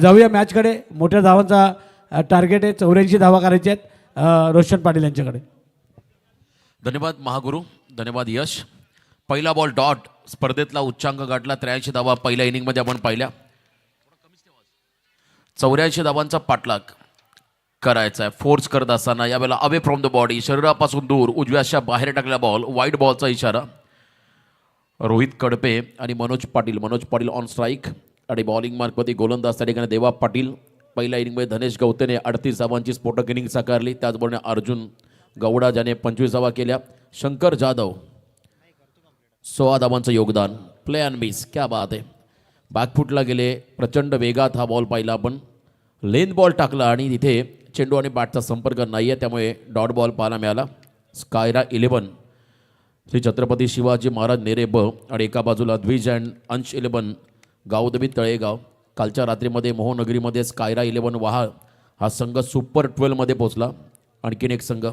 जाऊया मॅचकडे. मोठ्या धावांचा टार्गेट आहे, 84 धावा करायचे आहेत रोशन पाटील यांच्याकडे. धन्यवाद महागुरु, धन्यवाद यश. पहिला बॉल डॉट, स्पर्धेतला उच्चांक गाठला. 83 धावा पहिल्या इनिंगमध्ये आपण पाहिल्या. 84 धावांचा पाठलाग करायचा आहे फोर्स करत असताना. यावेळेला अवे फ्रॉम द बॉडी, शरीरापासून दूर उजव्याच्या बाहेर टाकलेला बॉल, वाईड बॉलचा इशारा. रोहित कडपे आणि मनोज पाटील ऑन स्ट्राईक. आणि बॉलिंग मार्कवरती गोलंदाज त्या ठिकाणी देवा पाटील. पहिल्या इनिंगमध्ये धनेश गौतेने 38 धावांची स्फोटक इनिंग साकारली. त्याचबरोबर अर्जुन गौडा ज्याने 25 धावा केल्या. शंकर जाधव 16 धावांचं योगदान. प्ले अँड मिस, क्या बात आहे. बॅकफुटला गेले, प्रचंड वेगात हा बॉल पाहिला आपण. लेंथ बॉल टाकला आणि तिथे चेंडू आणि बॅटचा संपर्क नाही आहे, त्यामुळे डॉट बॉल पाहायला मिळाला. स्कायरा 11 श्री छत्रपती शिवाजी महाराज नेरे ब आणि एका बाजूला द्विज अँड अंश 11 गावदबी तळेगाव. कालच्या रात्रीमध्ये मोहनगरीमध्ये स्कायरा 11 वहा हा संघ सुपर 12मध्ये पोहोचला. आणखीन एक संघ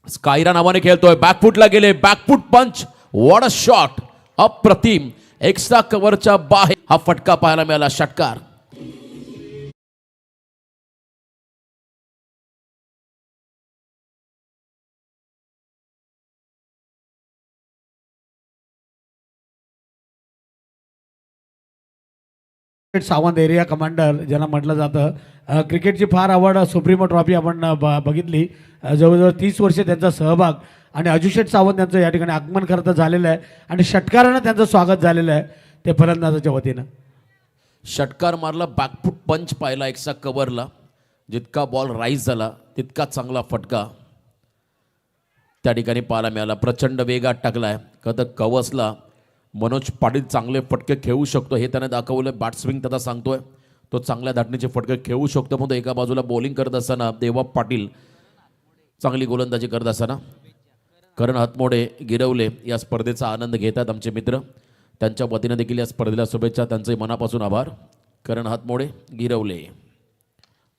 स्कायरा नावाने खेळतोय. बॅकफुटला गेले, बॅकफुट पंच, वॉट अ शॉट, अप्रतिम. एक्स्ट्रा कव्हरच्या बाहेर हा फटका पाहायला मिळाला, षटकार. सावंत एरिया कमांडर ज्यांना म्हटलं जातं. क्रिकेटची फार आवड, सुप्रीमो ट्रॉफी आपण बघितली. जवळजवळ 30 वर्षे त्यांचा सहभाग. आणि अजुशेठ सावंत यांचं या ठिकाणी आगमन खरं तर झालेलं आहे आणि षटकारानं त्यांचं स्वागत झालेलं आहे ते फलंदाजाच्या वतीनं. षटकार मारला, बॅकफुट पंच पाहिला एक्स्ट्रा कव्हरला. जितका बॉल राईज झाला तितका चांगला फटका त्या ठिकाणी पाहायला मिळाला. प्रचंड वेगात टाकलाय. खरं तर कवसला मनोज पाटील चांगले फटके खेळू शकतो हे त्याने दाखवलं. बॅट स्विंग त्याचा सांगतोय, तो चांगल्या धाटणीचे फटके खेळू शकतो. म्हणून एका बाजूला बॉलिंग करत असताना देवा पाटील चांगली गोलंदाजी करत असताना करण हातमोडे गिरवले या स्पर्धेचा आनंद घेतात आमचे मित्र. त्यांच्या वतीनं देखील या स्पर्धेला शुभेच्छा, त्यांचे मनापासून आभार. करण हातमोडे गिरवले.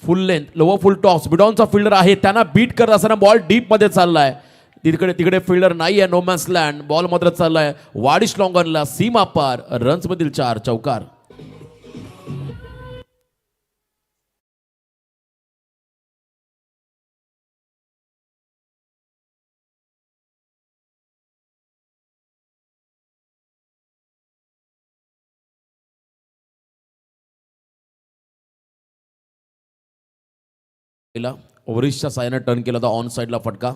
Full length, lower full toss, बिडॉनचा फिल्डर आहे, त्यांना बीट करत असताना बॉल डीपमध्ये चाललाय. तिकडे फिल्डर नाही आहे, नो मॅन्स लँड. बॉल मात्र चाललाय वाडिश लॉंगनला, सीमा पार. रन्स मधील 4, चौकार. ओव्हरीजच्या सायनं टर्न केला होता, ऑन साईडला फटका.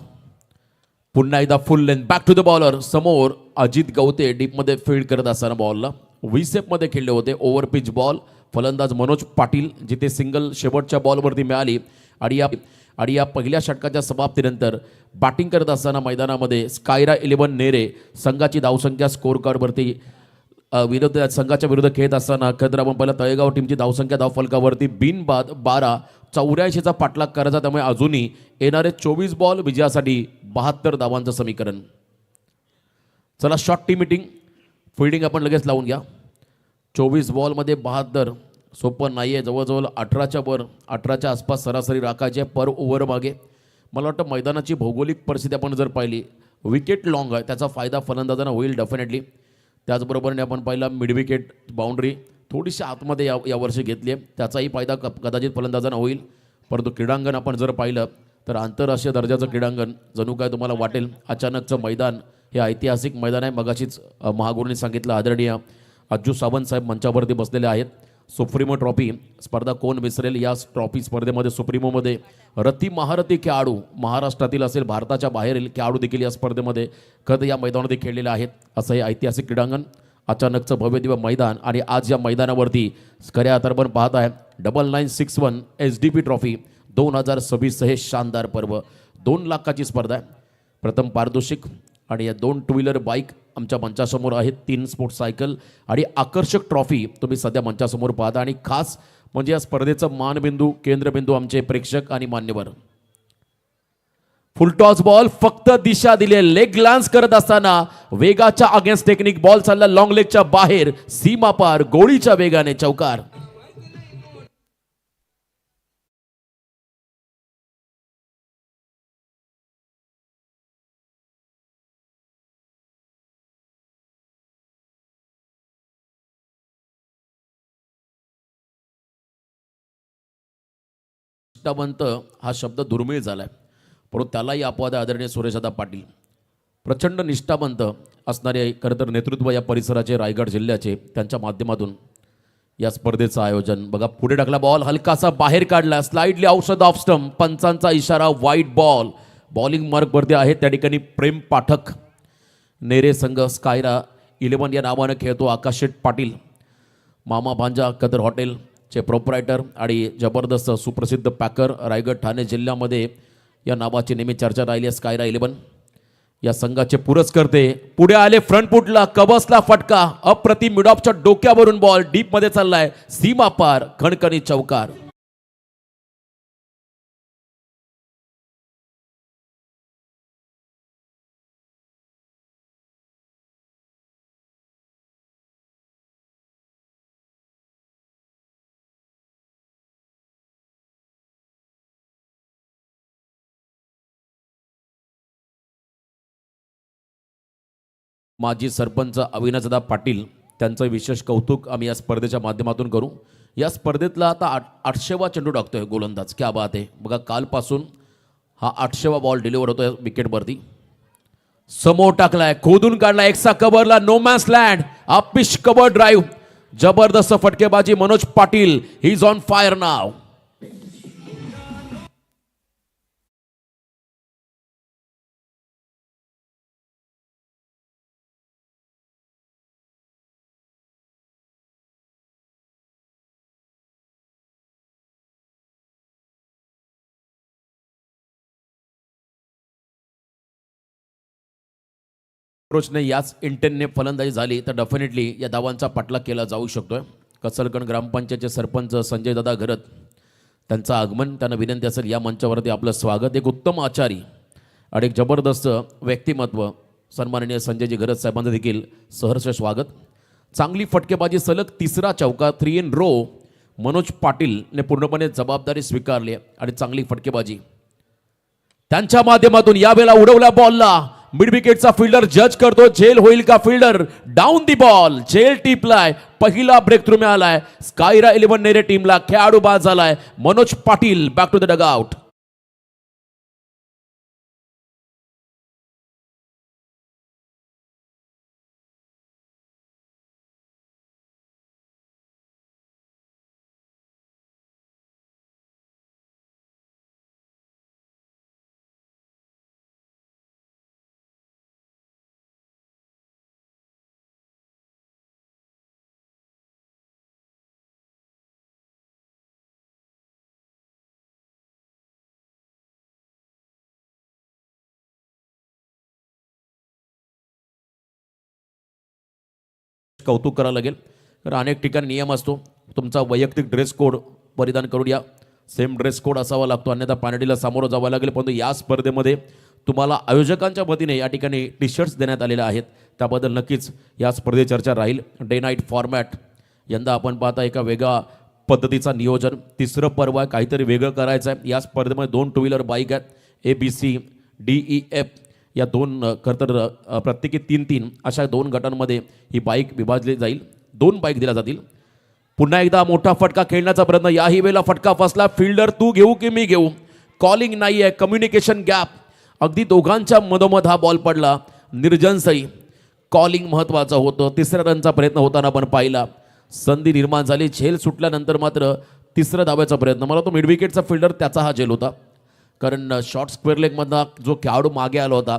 पुन्हा एकदा full length, back to the bowler. समोर अजित गवते डीपमध्ये फील्ड करत असताना बॉलला व्हीसेपमध्ये खेळले होते. Over pitch ball. फलंदाज मनोज पाटील, जिथे सिंगल शेवटच्या बॉलवरती मिळाली. आणि या पहिल्या षटकाच्या समाप्तीनंतर बॅटिंग करत असताना मैदानामध्ये स्कायरा 11 नेरे संघाची धावसंख्या स्कोर कार्डवरती विरुद्ध संघाच्या विरुद्ध खेळत असताना खरं आपण पहिला तळेगाव टीमची धावसंख्या धावफलकावरती बिनबाद 12, 84चा पाठलाग करायचा. त्यामुळे अजूनही येणारे 24 बॉल विजयासाठी 72 धावांचं समीकरण. चला शॉर्ट टीम मीटिंग, फिल्डिंग आपण लगेच लावून घ्या. 24 बॉलमध्ये 72 सोपं नाही आहे. जवळजवळ 18च्या आसपास सरासरी राखायची पर ओव्हर मागे. मला वाटतं मैदानाची भौगोलिक परिस्थिती आपण जर पाहिली, विकेट लॉंग आहे, त्याचा फायदा फलंदाजांना होईल डेफिनेटली. त्याचबरोबरने आपण पाहिला मिड विकेट बाउंड्री थोडीशी आतमध्ये यावर्षी घेतली आहे, त्याचाही फायदा कदाचित फलंदाजांना होईल. परंतु क्रीडांगण आपण जर पाहिलं तर आंतरराष्ट्रीय दर्जाचं क्रीडांगण जणू काय तुम्हाला वाटेल अचानकचं मैदान हे ऐतिहासिक मैदान आहे. मगाशीच महागुरूंनी सांगितलं आदरणीय अज्जू सावंत साहेब मंचावरती बसलेले आहेत. सुप्रीमो ट्रॉफी स्पर्धा कोण विसरेल या ट्रॉफी स्पर्धेमध्ये सुप्रीमोमध्ये रती महारथी खेळाडू महाराष्ट्रातील असेल भारताच्या बाहेरील खेळाडू देखील या स्पर्धेमध्ये खरं या मैदानामध्ये खेळलेले आहेत. असं हे ऐतिहासिक क्रीडांगण अचानकचं भव्यदिव्य मैदान आणि आज या मैदानावरती खऱ्या अर्थानं आपण पाहत आहे 9961 SDP ट्रॉफी 2026 हे शानदार पर्व 2 लाखाची स्पर्धा आहे. प्रथम पारितोषिक आणि या 2 टू व्हीलर बाईक आमच्या मंचासमोर आहेत, 3 स्पोर्ट्स सायकल आणि आकर्षक ट्रॉफी तुम्ही सध्या मंचासमोर पाहता. आणि खास म्हणजे या स्पर्धेचं मानबिंदू केंद्रबिंदू आमचे प्रेक्षक आणि मान्यवर. फुलटॉस बॉल फक्त दिशा दिले लेग ग्लान्स करत असताना वेगाच्या अगेन्स्ट टेक्निक बॉल चालला लॉंग लेगच्या बाहेर सीमा पार गोळीच्या वेगाने चौकार. निष्ठावंत हा शब्द दुर्मिळ झालाय, परंतु त्यालाही अपवाद आहे आदरणीय सुरेशदादा पाटील. प्रचंड निष्ठावंत असणारे खरं तर नेतृत्व या परिसराचे रायगड जिल्ह्याचे त्यांच्या माध्यमातून या स्पर्धेचं आयोजन. बघा पुढे टाकला बॉल हलकासा बाहेर काढला स्लाइडली औषध ऑफ स्टंप पंचांचा इशारा वाईट बॉल. बॉलिंग मार्कवरती आहे त्या ठिकाणी प्रेम पाठक. नेरे संघ स्कायरा 11 या नावानं खेळतो. आकाश शेठ पाटील मामा भांजा कदर हॉटेलचे प्रोप्रायटर आणि जबरदस्त सुप्रसिद्ध पॅकर रायगड ठाणे जिल्ह्यामध्ये या नावाची नेहमी चर्चा राहिली आहे. स्कायरा 11 या संघाचे पुरस्कर्ते पुढे आले फ्रंट फुटला कबसला फटका अप्रतिम मिडॉपच्या डोक्यावरून बॉल डीप मध्ये चाललाय सीमा पार खणखणी चौकार. माजी सरपंच अविनाशदा पाटील त्यांचं विशेष कौतुक आम्ही या स्पर्धेच्या माध्यमातून करू. या स्पर्धेतला आता 800वा चेंडू टाकतोय गोलंदाज. क्या बात आहे. बघा कालपासून हा 800वा बॉल डिलिव्हर होतोय विकेटवरती. समोर टाकलाय खोदून काढला एक्सा कव्हरला no man's land upish cover drive जबरदस्त फटकेबाजी Manoj Patil he is on fire now. अप्रोचने याच इंटेनने फलंदाजी झाली तर डेफिनेटली या धावांचा पाठलाग केला जाऊ शकतोय. कचलगण ग्रामपंचायतचे सरपंच संजय दादा घरत त्यांचं आगमन त्यांना विनंती असेल या मंचावरती आपलं स्वागत. एक उत्तम आचारी आणि एक जबरदस्त व्यक्तिमत्व सन्माननीय संजयजी घरत साहेबांचं देखील सहर्ष स्वागत. चांगली फटकेबाजी सलग 3रा चौका 3 in row मनोज पाटीलने पूर्णपणे जबाबदारी स्वीकारली आणि चांगली फटकेबाजी त्यांच्या माध्यमातून यावेळेला उडवल्या बॉलला मिड विकेटचा फिल्डर जज करतो झेल होईल का फिल्डर डाऊन दी बॉल झेल टिपलाय पहिला ब्रेक थ्रू मिळालाय स्कायरा 11 नेरे टीमला खेळाडू बाद झालाय Manoj Patil back to the dug out. कौतुक करावं लागेल कारण अनेक ठिकाणी नियम असतो तुमचा वैयक्तिक ड्रेस कोड परिधान करून या सेम ड्रेस कोड असावा लागतो अन्यथा पेनल्टीला सामोरं जावं लागेल. परंतु या स्पर्धेमध्ये तुम्हाला आयोजकांच्या वतीने या ठिकाणी टी शर्ट्स देण्यात आलेले आहेत त्याबद्दल नक्कीच या स्पर्धेत चर्चा राहील. डे नाईट फॉर्मॅट यंदा आपण पाहता एका वेगळ्या पद्धतीचा नियोजन 3रं पर्व आहे काहीतरी वेगळं करायचं आहे. या स्पर्धेमध्ये 2 टू व्हीलर बाईक आहेत ABC DEF या 2 खरं तर प्रत्येकी 3-3 अशा 2 गटांमध्ये ही बाईक विभागली जाईल. 2 बाईक दिल्या जातील. पुन्हा एकदा मोठा फटका खेळण्याचा प्रयत्न याही वेळेला फटका फसला फिल्डर तू घेऊ की मी घेऊ कॉलिंग नाही आहे, कम्युनिकेशन गॅप. अगदी दोघांच्या मधोमध हा बॉल पडला. निर्जन सई. कॉलिंग महत्त्वाचं होतं. तिसऱ्या रनचा प्रयत्न होताना आपण पाहिला. संधी निर्माण झाली. झेल सुटल्यानंतर मात्र तिसऱ्या धाब्याचा प्रयत्न. मला तो मिड विकेटचा फिल्डर त्याचा हा झेल होता, कारण शॉर्ट स्क्वेअर लेगमधला जो खेळाडू मागे आला होता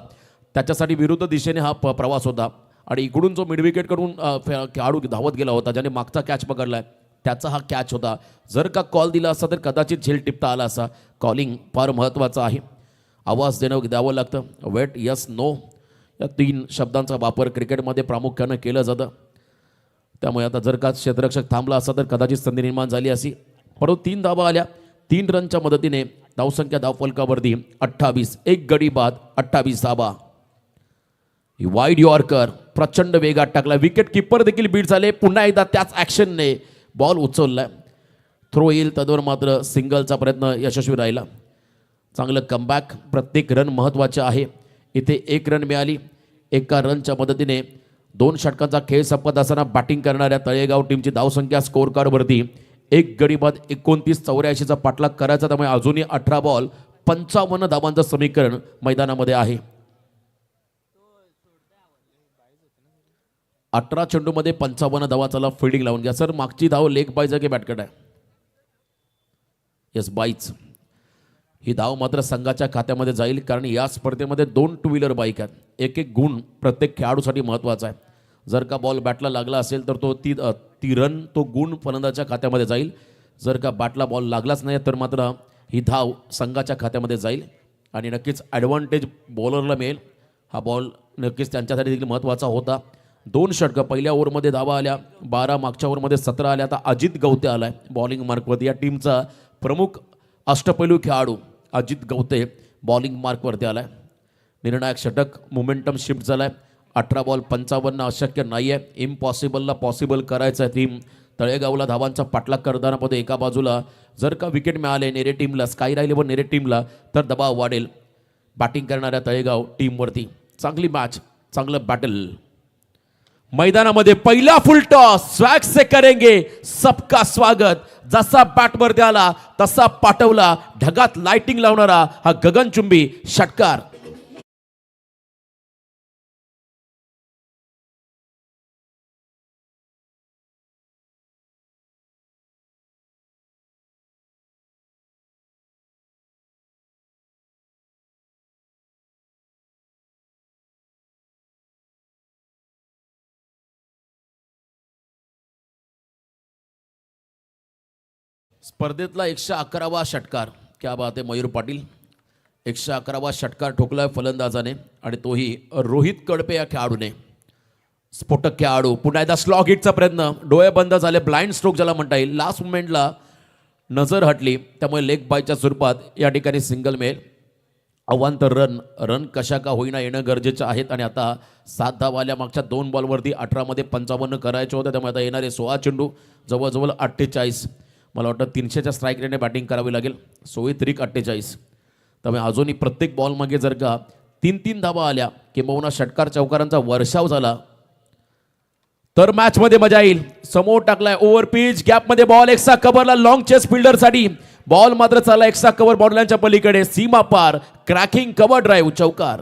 त्याच्यासाठी विरुद्ध दिशेने हा प्रवास होता आणि इकडून जो मिड विकेटकडून खेळाडू धावत गेला होता ज्याने मागचा कॅच पकडलाय त्याचा हा कॅच होता. जर का कॉल दिला असता तर कदाचित झेल टिपता आला असा. कॉलिंग फार महत्त्वाचं आहे. आवाज द्यावं लागतं. वेट, यस, नो या 3 शब्दांचा वापर क्रिकेटमध्ये प्रामुख्यानं केलं जातं. त्यामुळे आता जर का क्षेत्ररक्षक थांबला असता तर कदाचित संधी निर्माण झाली अशी. परंतु 3 धावा आल्या. 3 रनच्या मदतीने धावसंख्या धावफलकावरती 28. एक गडी बाद, 28 धावा. वाईड यॉर्कर प्रचंड वेगात टाकला. विकेट किपर देखील बीट झाले. पुन्हा एकदा त्याच ॲक्शनने बॉल उचललाय. थ्रो येईल त्यावर मात्र सिंगलचा प्रयत्न यशस्वी राहिला. चांगलं कमबॅक. प्रत्येक रन महत्त्वाचे आहे. इथे 1 रन मिळाली. एका रनच्या मदतीने 2 षटकांचा खेळ संपत असताना बॅटिंग करणाऱ्या तळेगाव टीमची धावसंख्या स्कोअर कार्डवरती 1 गडी बाद 29-84चा पाठलाग करायचा. त्यामुळे अजूनही 18 बॉल 55 धावांचं समीकरण मैदानामध्ये आहे. 18 चेंडूमध्ये 55 धावा. चला फिल्डिंग लावून घ्या. सर मागची धाव लेग बायचं की बॅटकट आहे? येस, बाईच. ही धाव मात्र संघाच्या खात्यामध्ये जाईल, कारण या स्पर्धेमध्ये 2 टू व्हीलर बाईक आहेत. एक गुण प्रत्येक खेळाडूसाठी महत्त्वाचा आहे. जर का बॉल बॅटला लागला असेल तर तो ती रन तो गुण फलंदाच्या खात्यामध्ये जाईल. जर का बॅटला बॉल लागलाच नाही तर मात्र ही धाव संघाच्या खात्यामध्ये जाईल आणि नक्कीच ॲडव्हान्टेज बॉलरला मिळेल. हा बॉल नक्कीच त्यांच्यासाठी देखील महत्त्वाचा होता. 2 षटकं. पहिल्या ओव्हरमध्ये धावा आल्या 12, मागच्या ओव्हरमध्ये 17 आल्या. आता अजित गवते आलाय बॉलिंग मार्कवरती. या टीमचा प्रमुख अष्टपैलू खेळाडू अजित गवते बॉलिंग मार्कवरती आलाय. निर्णायक षटक. मोमेंटम शिफ्ट झालाय. 18 बॉल 55 अशक्य नाही आहे. इम्पॉसिबलला पॉसिबल करायचं आहे. टीम तळेगावला धावांचा पाठलाग करताना मध्ये एका बाजूला जर का विकेट मिळाले नेरे टीमला, स्काय राहिले व नेरे टीमला, तर दबाव वाढेल बॅटिंग करणाऱ्या तळेगाव टीमवरती. चांगली मॅच, चांगलं बॅटल. मैदानामध्ये पहिला फुल टॉस. स्वॅग से करेंगे सबका स्वागत. जसा बॅटवरती आला तसा पाठवला. ढगात लाइटिंग लावणारा हा गगनचुंबी षटकार. स्पर्धेतला 111वा षटकार. क्या बात आहे मयूर पाटील. 111वा षटकार ठोकलाय फलंदाजाने आणि तोही रोहित कडपे या खेळाडूने. स्फोटक खेळाडू. पुन्हा एकदा स्लॉग हिटचा प्रयत्न. डोळे बंद झाले. ब्लाइंड स्ट्रोक ज्याला म्हणता येईल. लास्ट मुमेंटला नजर हटली त्यामुळे लेग बायच्या स्वरूपात या ठिकाणी सिंगल मिळेल. अवांतर रन कशा का होईना येणं गरजेचं आहेत. आणि आता 7 धावा आल्या मागच्या 2 बॉलवरती. 18मध्ये 55 करायचे होते. त्यामुळे आता येणारे 16 चेंडू जवळजवळ 48. मला वाटतं 300च्या स्ट्राईक रेटने बॅटिंग करावी लागेल. 16-48. त्यामुळे अजूनही प्रत्येक बॉलमागे जर का 3-3 धावा आल्या किंबहुना षटकार चौकारांचा वर्षाव झाला तर मॅचमध्ये मजा येईल. समोर टाकलाय ओव्हर पिच. गॅपमध्ये बॉल एक्स्ट्रा कव्हरला. लॉंग चेस फिल्डरसाठी बॉल मात्र चालला एक्स्ट्रा कव्हर बॉर्डरलाईनच्या पलीकडे. सीमा पार. क्रॅकिंग कव्हर ड्राईव्ह चौकार.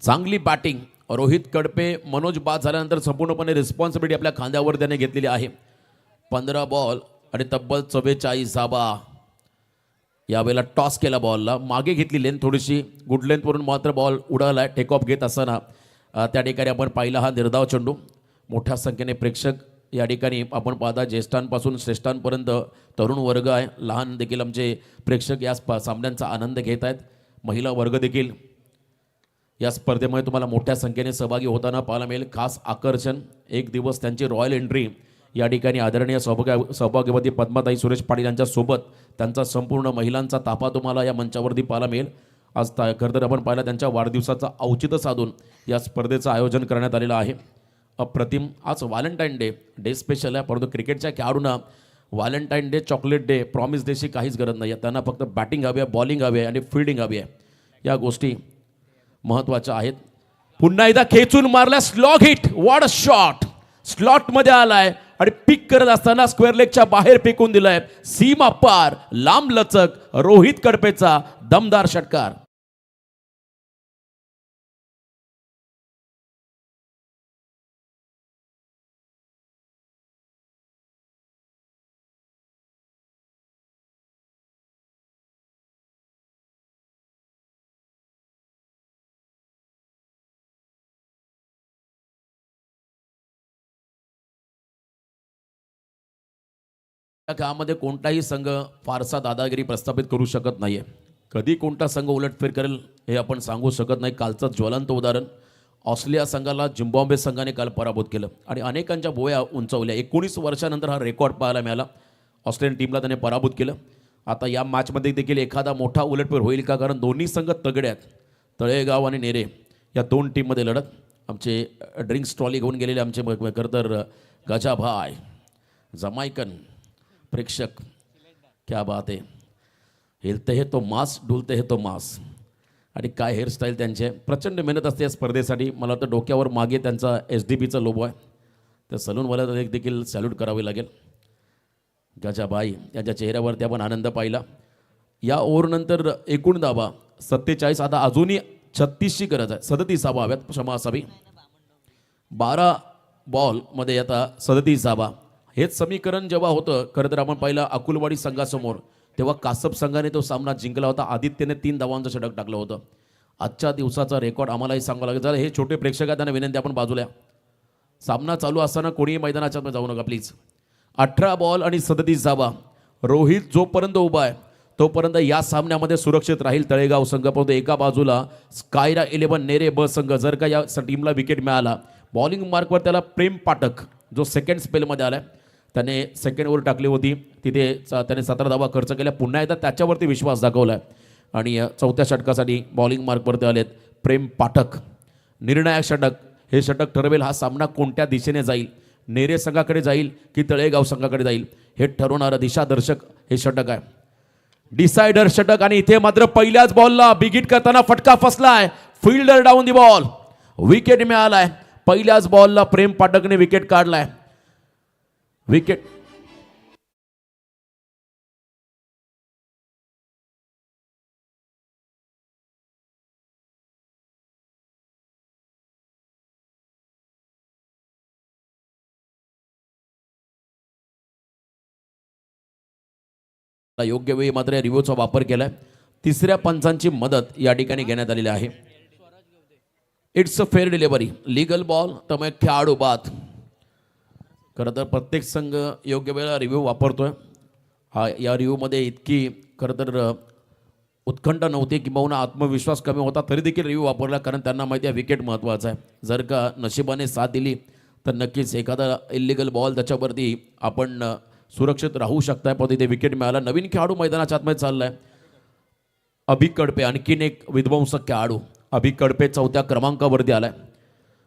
चांगली बॅटिंग. रोहित कडपे, मनोज बाद झाल्यानंतर संपूर्णपणे रिस्पॉन्सिबिलिटी आपल्या खांद्यावर त्याने घेतलेली आहे. 15 बॉल आणि तब्बल 44 धावा. यावेळेला टॉस केला बॉलला. मागे घेतली लेंथ थोडीशी. गुड लेंथवरून मात्र बॉल उडाला. टेक ऑफ घेत असताना त्या ठिकाणी आपण पाहिला हा निर्धाव चेंडू. मोठ्या संख्येने प्रेक्षक या ठिकाणी आपण पाहता. ज्येष्ठांपासून श्रेष्ठांपर्यंत तरुण वर्ग आहे. लहान देखील आमचे प्रेक्षक या सामन्यांचा आनंद घेत आहेत. महिला वर्ग देखील या स्पर्धेमध्ये तुम्हाला मोठ्या संख्येने सहभागी होताना पाहायला मिळेल. खास आकर्षण एक दिवस त्यांची रॉयल एंट्री या ठिकाणी आदरणीय सौभाग्यवती पद्माताई सुरेश पाटील यांच्यासोबत त्यांचा संपूर्ण महिलांचा ताफा तुम्हाला या मंचावरती पाहायला मिळेल. आज खरं तर आपण पाहिलं त्यांच्या वाढदिवसाचं औचित्य साधून या स्पर्धेचं आयोजन करण्यात आलेलं आहे. अप्रतिम. आज व्हॅलेंटाईन डे स्पेशल आहे, परंतु क्रिकेटच्या खेळाडूंना Valentine day, chocolate day, promise डेची काहीच गरज नाही आहे. त्यांना फक्त बॅटिंग हवी आहे, बॉलिंग हवी आहे आणि फिल्डिंग हवी आहे. या गोष्टी महत्त्वाच्या आहेत. पुन्हा एकदा खेचून मारला, slog hit, what a shot. स्लॉटमध्ये आलाय आणि पिक करत असताना स्क्वेअर लेगच्या बाहेर फेकून दिलाय. सीमा पार, लांब लचक, रोहित कडपेचा दमदार षटकार. या काळामध्ये कोणताही संघ फारसा दादागिरी प्रस्थापित करू शकत नाहीये. कधी कोणता संघ उलटफेर करेल हे आपण सांगू शकत नाही. कालचं ज्वलंत उदाहरण, ऑस्ट्रेलिया संघाला झिम्बाब्वे संघाने काल पराभूत केलं आणि अनेकांच्या बोया उंचावल्या. 19 वर्षानंतर हा रेकॉर्ड पाहायला मिळाला. ऑस्ट्रेलियन टीमला त्याने पराभूत केलं. आता या मॅचमध्ये देखील एखादा मोठा उलटफेर होईल का? कारण दोन्ही संघ तगडे आहेत. तळेगाव आणि नेरे या दोन टीममध्ये लढत. आमचे ड्रिंक्स ट्रॉली घेऊन गेलेले आमचे खरं तर गजाभाई जमायकन प्रेक्षक, क्या बात आहे. हिलते है तो मास, डुलते है तो मास. आणि काय हेअरस्टाईल त्यांचे, प्रचंड मेहनत असते या स्पर्धेसाठी. मला वाटतं डोक्यावर मागे त्यांचा SDPचा लोगो आहे. त्या सलूनवाल्याला देखील सॅल्यूट करावे लागेल. गजाबाई यांच्या चेहऱ्यावरती आपण आनंद पाहिला. या ओव्हरनंतर एकूण धावा 47. आता अजूनही 36ची गरज आहे. 37 धावा हव्यात, क्षमा असावी. 12 बॉलमध्ये आता 37 धावा. हेच समीकरण जेव्हा होतं खरं तर आपण पाहिलं अकुलवाडी संघासमोर, तेव्हा कासप संघाने तो सामना जिंकला होता. आदित्यने 3 धावांचं षटक टाकलं होतं. आजच्या दिवसाचा रेकॉर्ड आम्हालाही सांगावं लागेल. जरा हे छोटे प्रेक्षक आहेत त्यांना विनंती, आपण बाजूला. सामना चालू असताना कोणीही मैदानाच्या जाऊ नका प्लीज. 18 बॉल आणि 37 धावा. रोहित जोपर्यंत उभा आहे तोपर्यंत या सामन्यामध्ये सुरक्षित राहील तळेगाव संघ. परंतु एका बाजूला स्कायरा 11 नेरे ब संघ, जर का या टीमला विकेट मिळाला, बॉलिंग मार्कवर त्याला प्रेम पाठक जो सेकंड स्पेलमध्ये आलाय, त्याने सेकंड ओव्हर टाकली होती, तिथे त्याने 17 धावा खर्च केल्या. पुन्हा एकदा त्याच्यावरती विश्वास दाखवला आहे आणि चौथ्या षटकासाठी बॉलिंग मार्कवरती आलेत प्रेम पाठक. निर्णायक षटक, हे षटक ठरवेल हा सामना कोणत्या दिशेने जाईल. नेरे संघाकडे जाईल की तळेगाव संघाकडे जाईल हे ठरवणारं दिशादर्शक हे षटक आहे. डिसायडर षटक. आणि इथे मात्र पहिल्याच बॉलला बिगिट करताना फटका फसलाय. Fielder down the ball, wicket मिळालाय. पहिल्याच बॉलला प्रेम पाठकने विकेट काढलाय. विकेट योग्य वेळी मात्र रिव्ह्यूचा वापर केलाय. तिसऱ्या पंचांची मदत या ठिकाणी घेण्यात आलेली आहे. It's a fair delivery, legal ball, त्यामुळे खेळाडू बाद. खरं तर प्रत्येक संघ योग्य वेळेला रिव्ह्यू वापरतोय. या रिव्ह्यूमध्ये इतकी खरं तर उत्कंठ नव्हती किंवा आत्मविश्वास कमी होता, तरी देखील रिव्ह्यू वापरला. कारण त्यांना माहिती आहे विकेट महत्त्वाचा आहे. जर का नशिबाने साथ दिली तर नक्कीच एखादा इल्लिगल बॉल त्याच्यावरती आपण सुरक्षित राहू शकताय. पण तिथे विकेट मिळाला. नवीन खेळाडू मैदानाच्या आतमध्ये चाललाय, अभि कडपे. आणखीन एक विध्वंसक खेळाडू अभि कडपे 4थ्या क्रमांकावरती आलाय.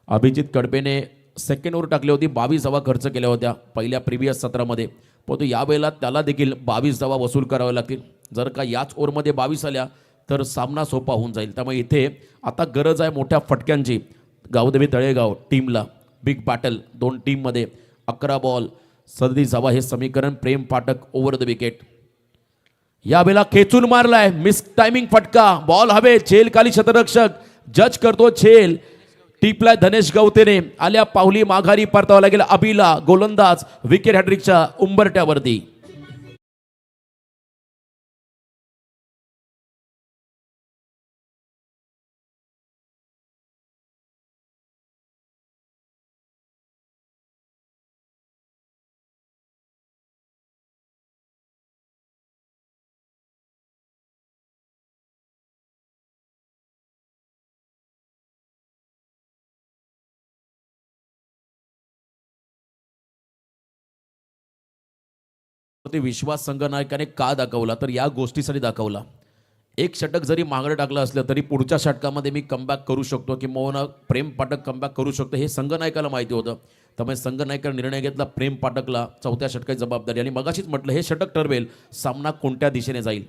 अभिजित कडपेने सेकंड ओव्हर टाकली होती, 22 धावा खर्च केल्या होत्या पहिल्या प्रिव्हियस सत्रामध्ये. परंतु यावेळेला त्याला देखील 22 धावा वसूल कराव्या लागतील. जर का याच ओव्हरमध्ये 22 आल्या तर सामना सोपा होऊन जाईल. त्यामुळे इथे आता गरज आहे मोठ्या फटक्यांची. गावदेवी तळेगाव टीमला बिग बॅटल, 2 टीममध्ये 11 बॉल 37 धावा हे समीकरण. प्रेम पाठक ओव्हर द विकेट. यावेळेला खेचून मारलाय, मिस टायमिंग फटका. बॉल हवे, छेल खाली क्षेत्ररक्षक जज करतो छेल. टिपलाय धनेश गवतेने. आल्या पावली माघारी परतावा लागेल अभिला. गोलंदाज विकेट हॅट्रिकच्या उंबरट्यावरती. ते विश्वास संघनायकाने का दाखवला तर या गोष्टीसाठी दाखवला. एक षटक जरी मागं टाकलं असलं तरी पुढच्या षटकामध्ये मी कमबॅक करू शकतो किंवा प्रेम पाठक कमबॅक करू शकतो हे संघनायकाला माहिती होतं. त्यामुळे संघ नायकर निर्णय घेतला, प्रेम पाठकला चौथ्या षटकाची जबाबदारी. आणि मगाशीच म्हटलं हे षटक ठरवेल सामना कोणत्या दिशेने जाईल.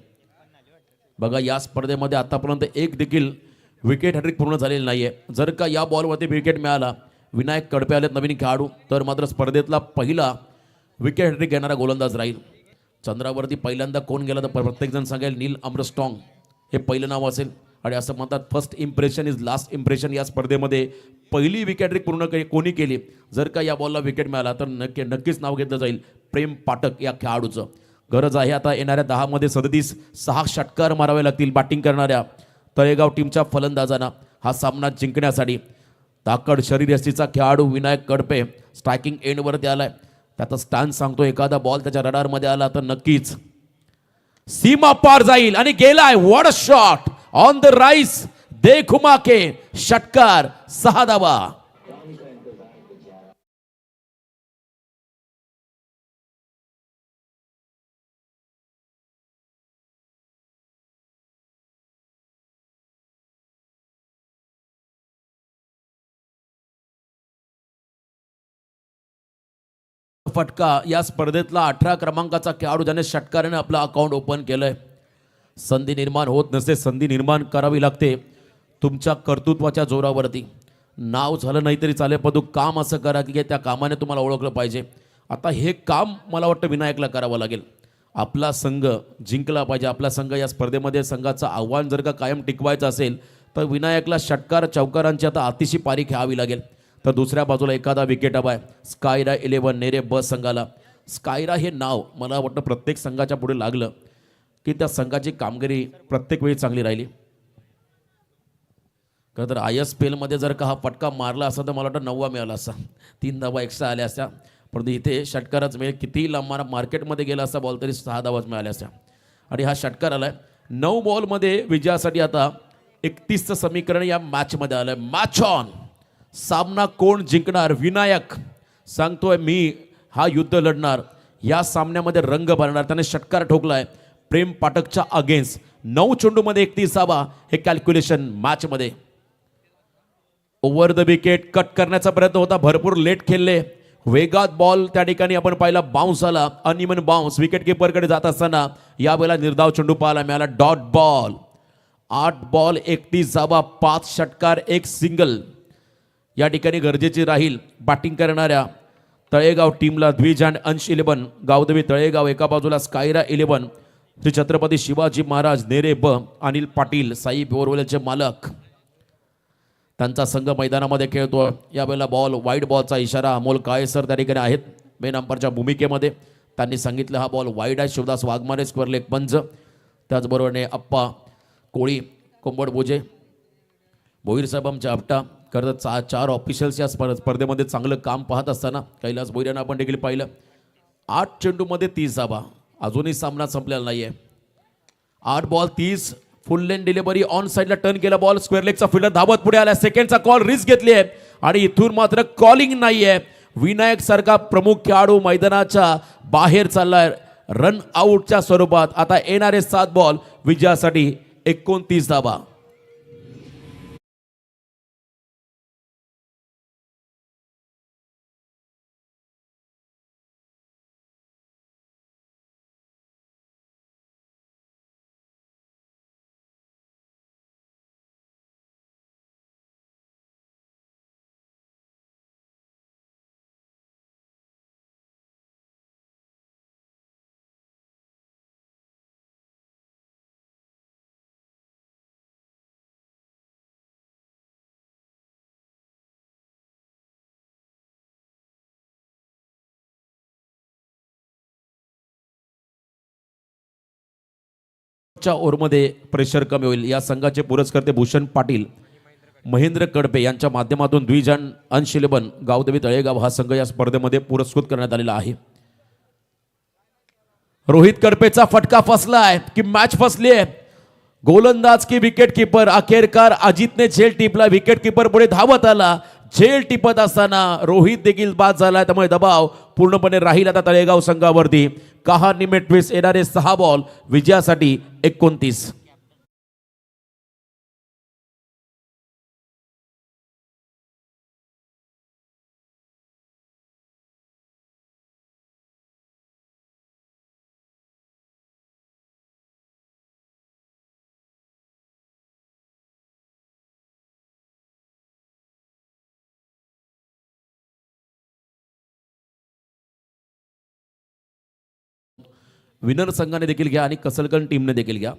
बघा या स्पर्धेमध्ये आतापर्यंत एक देखील विकेट हॅट्रिक पूर्ण झालेली नाहीये. जर का या बॉलमध्ये विकेट मिळाला, विनायक कडपे आलेत नवीन खेळाडू, तर मात्र स्पर्धेतला पहिला विकेट हॅट्रिक घेणारा गोलंदाज राहील. चंद्रावरती पहिल्यांदा कोण गेला तर प्रत्येकजण सांगेल नील आर्मस्ट्रॉंग हे पहिलं नाव असेल. आणि असं म्हणतात first impression is last impression. या स्पर्धेमध्ये पहिली विकेट हॅट्रिक पूर्ण कोणी केली, जर का या बॉलला विकेट मिळाला तर नक्कीच नाव घेतलं जाईल प्रेम पाठक या खेळाडूचं. गरज आहे आता येणाऱ्या 10 मध्ये 6 षटकार मारावे लागतील बॅटिंग करणाऱ्या तळेगाव टीमच्या फलंदाजांना हा सामना जिंकण्यासाठी. ताकद शरीरयष्टीचा खेळाडू विनायक कडपे स्ट्रायकिंग एंडवरती आलाय. त्याचा स्टॅन्ड सांगतो एखादा बॉल त्याच्या रडारमध्ये आला तर नक्कीच सीमा पार जाईल. आणि गेलाय, what a shot on the rise, दे घुमा के षटकार, 6 धावा. फटका या स्पर्धेतला 18 क्रमांकाचा खेळाडू ज्याने षटकाराने आपलं अकाउंट ओपन केलंय. संधी निर्माण होत नसते, संधी निर्माण करावी लागते तुमच्या कर्तृत्वाच्या जोरावरती. नाव झालं नाही तरी चालेल, पण काम असं करा की त्या कामाने तुम्हाला ओळखलं पाहिजे. आता हे काम मला वाटतं विनायकला करावं लागेल. आपला संघ जिंकला पाहिजे. आपला संघ या स्पर्धेमध्ये संघाचं आव्हान जर का कायम टिकवायचं असेल तर विनायकला षटकार चौकारांची आता अतिशय पारी खेळावी लागेल. तर दुसऱ्या बाजूला एखादा विकेट हवा आहे स्कायरा 11 नेरे ब संघाला. स्कायरा हे नाव मला वाटतं प्रत्येक संघाच्या पुढे लागलं की त्या संघाची कामगिरी प्रत्येक वेळी चांगली राहिली. खरं तर ISPL जर का हा फटका मारला असता तर मला वाटतं 9वा मिळाला असता, 3 धावा एक्स्ट्रा आल्या असत्या. परंतु इथे षटकारच मिळेल, कितीही लांब मार्केटमध्ये गेला असता बॉल तरी 6 धावाच मिळाल्या असत्या. आणि हा षटकार आलाय 9 बॉलमध्ये विजयासाठी. आता 31चं समीकरण या मॅचमध्ये आलंय. Match on. सामना कोण जिंकणार? विनायक सांगतोय मी हा युद्ध लढणार, या सामन्यामध्ये रंग भरणार. त्याने षटकार ठोकलाय प्रेम पाठकच्या अगेन्स्ट. 9 चेंडूमध्ये 31 धावा हे कॅल्क्युलेशन मॅचमध्ये. ओव्हर द विकेट कट करण्याचा प्रयत्न होता, भरपूर लेट खेळले, वेगात बॉल त्या ठिकाणी आपण पाहिला, बाउन्स आला, अनइवन बाउन्स विकेट किपरकडे जात असताना यावेळेला निर्धाव चेंडू पाहायला मिळाला. Dot ball. 8 बॉल 31 धावा, 5 षटकार 1 सिंगल या ठिकाणी गरजेची राहील बॅटिंग करणाऱ्या तळेगाव टीमला. द्विज अँड अंश 11 गावदेवी तळेगाव, एका बाजूला स्कायरा 11 श्री छत्रपती शिवाजी महाराज नेरे ब, अनिल पाटील साई बोरवलेचे मालक, त्यांचा संघ मैदानामध्ये खेळतो. यावेळेला बॉल वाईड बॉलचा इशारा अमोल काळेसर त्या ठिकाणी आहेत मेन अंपायरच्या भूमिकेमध्ये. त्यांनी सांगितलं हा बॉल वाईड आहे. शिवदास वाघमारे स्क्वेअर लेग पंच, त्याचबरोबरने अप्पा कोळी कोंबड बोजे भोईर साहेब आमच्या आपटा करत 4 ऑफिशियल्स या स्पर्धेमध्ये चांगलं काम पाहत असताना कैलास भोईर यांना आपण देखील पाहिलं. 8 चेंडूमध्ये 30 धावा. अजूनही सामना संपलेला नाहीये. 8 ball 30, full lane delivery, on साईडला टर्न केला बॉल, स्क्वेअर लेगचा फिल्डर धावत पुढे आला, सेकंडचा कॉल रिस्क घेतली आहे आणि इथून मात्र कॉलिंग नाहीये. विनायक सारखा प्रमुख खेळाडू मैदानाच्या बाहेर चाललाय रन आउटच्या स्वरूपात. आता येणारे 7 बॉल विजयासाठी 29 धावा. ओव्हरमध्ये प्रेशर कमी होईल. या संघाचे पुरस्कर्ते भूषण पाटील, महेंद्र कडपे यांच्या माध्यमातून द्विज अँड अंश 11 गावदेवी तळेगाव हा संघ या स्पर्धेमध्ये पुरस्कृत करण्यात आलेला आहे. रोहित कडपेचा फटका फसलाय की मॅच फसली आहे. गोलंदाज की विकेट कीपर. अखेरकार अजितने झेल टिपला, विकेट कीपर पुढे धावत आला. झेल टिपत असताना रोहित देखील बाद झाला. त्यामुळे दबाव पूर्णपणे राहील आता तळेगाव संघावरती. कहाणी ट्विस्ट. येणारे 6 बॉल विजयासाठी 29. विनर संघाने देखील घ्या आणि कसलकन टीमने देखील घ्या.